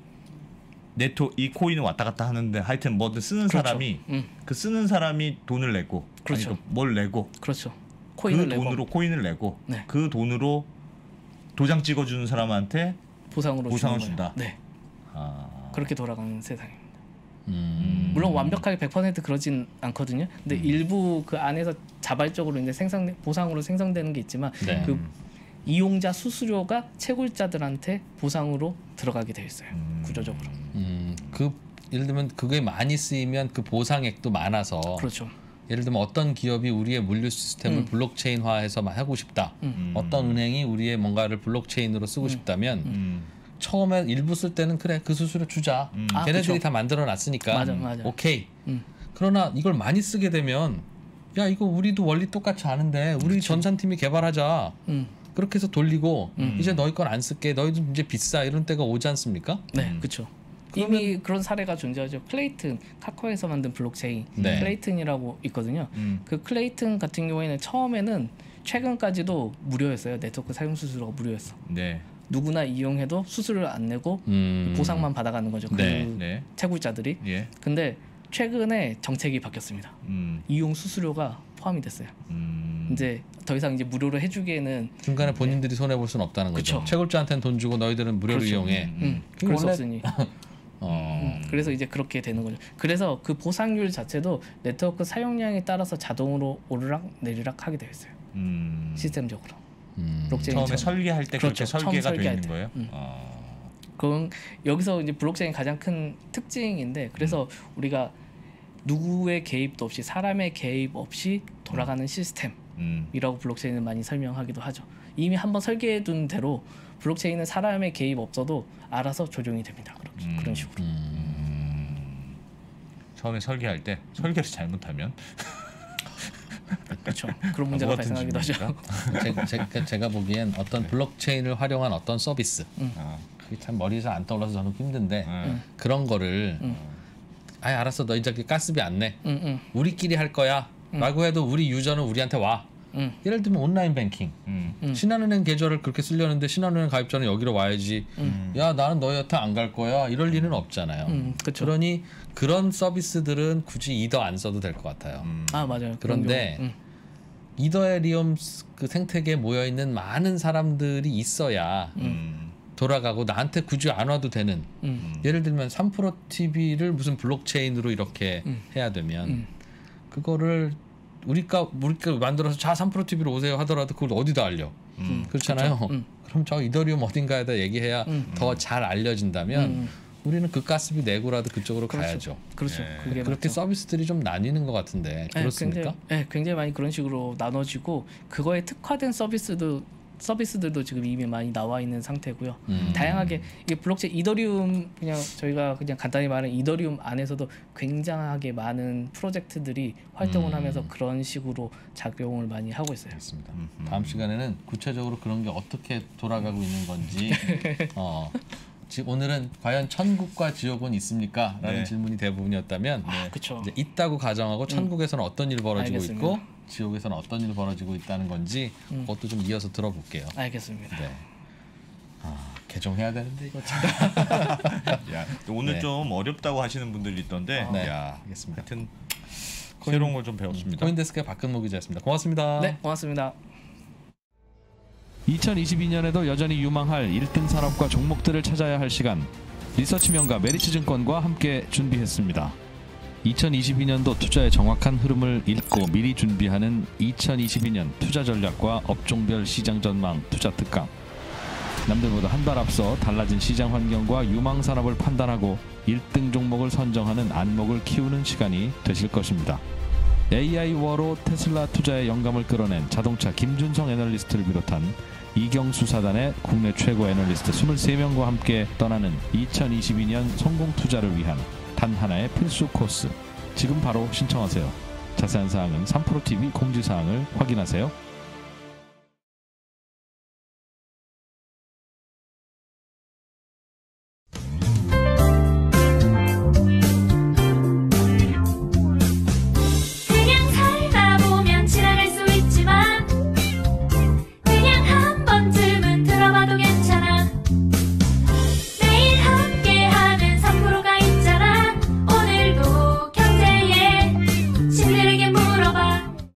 코인을 왔다 갔다 하는데 하여튼 뭐든 쓰는 그렇죠. 사람이 그 쓰는 사람이 돈을 내고 그렇죠. 아니, 뭘 내고 그렇죠. 그 코인을 내고 돈으로 코인을 내고 네. 그 돈으로 도장 찍어주는 사람한테 보상을 주는 준다. 네. 그렇게 돌아가는 세상입니다. 물론 완벽하게 100% 그러진 않거든요. 근데 일부 그 안에서 자발적으로 이제 보상으로 생성되는 게 있지만 네. 그 이용자 수수료가 채굴자들한테 보상으로 들어가게 되어 있어요. 구조적으로. 예를 들면 그게 많이 쓰이면 그 보상액도 많아서 그렇죠. 예를 들면 어떤 기업이 우리의 물류 시스템을 블록체인화해서 하고 싶다. 어떤 은행이 우리의 뭔가를 블록체인으로 쓰고 싶다면 처음에 일부 쓸 때는 그래 그 수수료 주자. 걔네들이 그쵸. 다 만들어 놨으니까 맞아. 오케이. 그러나 이걸 많이 쓰게 되면 야 이거 우리도 원리 똑같이 아는데 우리 전산팀이 개발하자. 그렇게 해서 돌리고 이제 너희 건 안 쓸게. 너희도 이제 비싸 이런 때가 오지 않습니까? 네, 그렇죠. 이미 그런 사례가 존재하죠. 클레이튼, 카카오에서 만든 블록체인 네. 클레이튼이라고 있거든요. 그 클레이튼 같은 경우에는 처음에는 최근까지도 무료였어요. 네트워크 사용 수수료가 무료였어. 네. 누구나 이용해도 수수료를 안 내고 보상만 받아가는 거죠. 네. 네. 채굴자들이. 예. 근데 최근에 정책이 바뀌었습니다. 이용 수수료가 포함이 됐어요. 이제 더 이상 이제 무료로 해주기에는 중간에 본인들이 손해 볼 수는 없다는 거죠. 그쵸. 채굴자한테는 돈 주고 너희들은 무료로 그렇죠. 이용해. 그럴 수 원래 없으니. 그래서 이제 그렇게 되는 거죠. 그래서 그 보상률 자체도 네트워크 사용량에 따라서 자동으로 오르락 내리락 하게 되어 있어요. 시스템적으로. 처음에 설계할 때 그렇죠. 그렇게 설계가 처음 되어 설계할 있는 때. 거예요? 그건 여기서 이제 블록체인 가장 큰 특징인데 그래서 우리가 누구의 개입도 없이 사람의 개입 없이 돌아가는 시스템이라고 블록체인을 많이 설명하기도 하죠. 이미 한번 설계해둔 대로 블록체인은 사람의 개입 없어도 알아서 조정이 됩니다. 그런 식으로. 처음에 설계할 때 설계를 잘못하면 그렇죠. 그런 문제가 발생하기도 하죠. 제가 보기엔 어떤 블록체인을 활용한 어떤 서비스 그게 참 머리에서 안 떠올라서 저는 힘든데 그런 거를 아예 알았어 너희들 가스비 안 내 우리끼리 할 거야 라고 해도 우리 유저는 우리한테 와 예를 들면 온라인 뱅킹 신한은행 계좌를 그렇게 쓰려는데 신한은행 가입자는 여기로 와야지 야 나는 너희 여태 안 갈 거야 이럴 리는 없잖아요. 그렇죠. 그러니 그런 서비스들은 굳이 이더 안 써도 될 것 같아요. 아 맞아요. 그런데 이더리움 그 생태계에 모여 있는 많은 사람들이 있어야 돌아가고 나한테 굳이 안 와도 되는 예를 들면 3프로 TV를 무슨 블록체인으로 이렇게 해야 되면 그거를 우리가 만들어서 자 3프로 TV로 오세요 하더라도 그걸 어디다 알려 그렇잖아요. 그럼 저 이더리움 어딘가에다 얘기해야 더 잘 알려진다면 우리는 그 가스비 내고라도 그쪽으로 가야죠. 그렇죠. 그게 그렇게 맞죠. 서비스들이 좀 나뉘는 것 같은데 그렇습니까? 굉장히 많이 그런 식으로 나눠지고 그거에 특화된 서비스들도 지금 이미 많이 나와 있는 상태고요. 다양하게 이게 블록체인 이더리움 그냥 저희가 그냥 간단히 말하는 이더리움 안에서도 굉장하게 많은 프로젝트들이 활동을 하면서 그런 식으로 작용을 많이 하고 있어요. 알겠습니다. 다음 시간에는 구체적으로 그런 게 어떻게 돌아가고 있는 건지 오늘은 과연 천국과 지옥은 있습니까? 라는 질문이 대부분이었다면 그렇죠. 이제 있다고 가정하고 천국에서는 어떤 일이 벌어지고 알겠습니다. 있고 지옥에서는 어떤 일이 벌어지고 있다는 건지 그것도 좀 이어서 들어볼게요. 알겠습니다. 네. 개종해야 되는데 이거 참. 야, 오늘 네. 좀 어렵다고 하시는 분들이 있던데 네. 야, 알겠습니다. 하여튼 새로운 걸 좀 배웠습니다. 코인데스크의 박근모 기자였습니다. 고맙습니다. 네, 고맙습니다. 2022년에도 여전히 유망할 1등 산업과 종목들을 찾아야 할 시간 리서치 명가 메리츠증권과 함께 준비했습니다. 2022년도 투자의 정확한 흐름을 읽고 미리 준비하는 2022년 투자 전략과 업종별 시장 전망 투자 특강. 남들보다 한 발 앞서 달라진 시장 환경과 유망 산업을 판단하고 1등 종목을 선정하는 안목을 키우는 시간이 되실 것입니다. AI 워로 테슬라 투자의 영감을 끌어낸 자동차 김준성 애널리스트를 비롯한 이경수 사단의 국내 최고 애널리스트 23명과 함께 떠나는 2022년 성공 투자를 위한 단 하나의 필수 코스. 지금 바로 신청하세요. 자세한 사항은 3프로TV 공지사항을 확인하세요.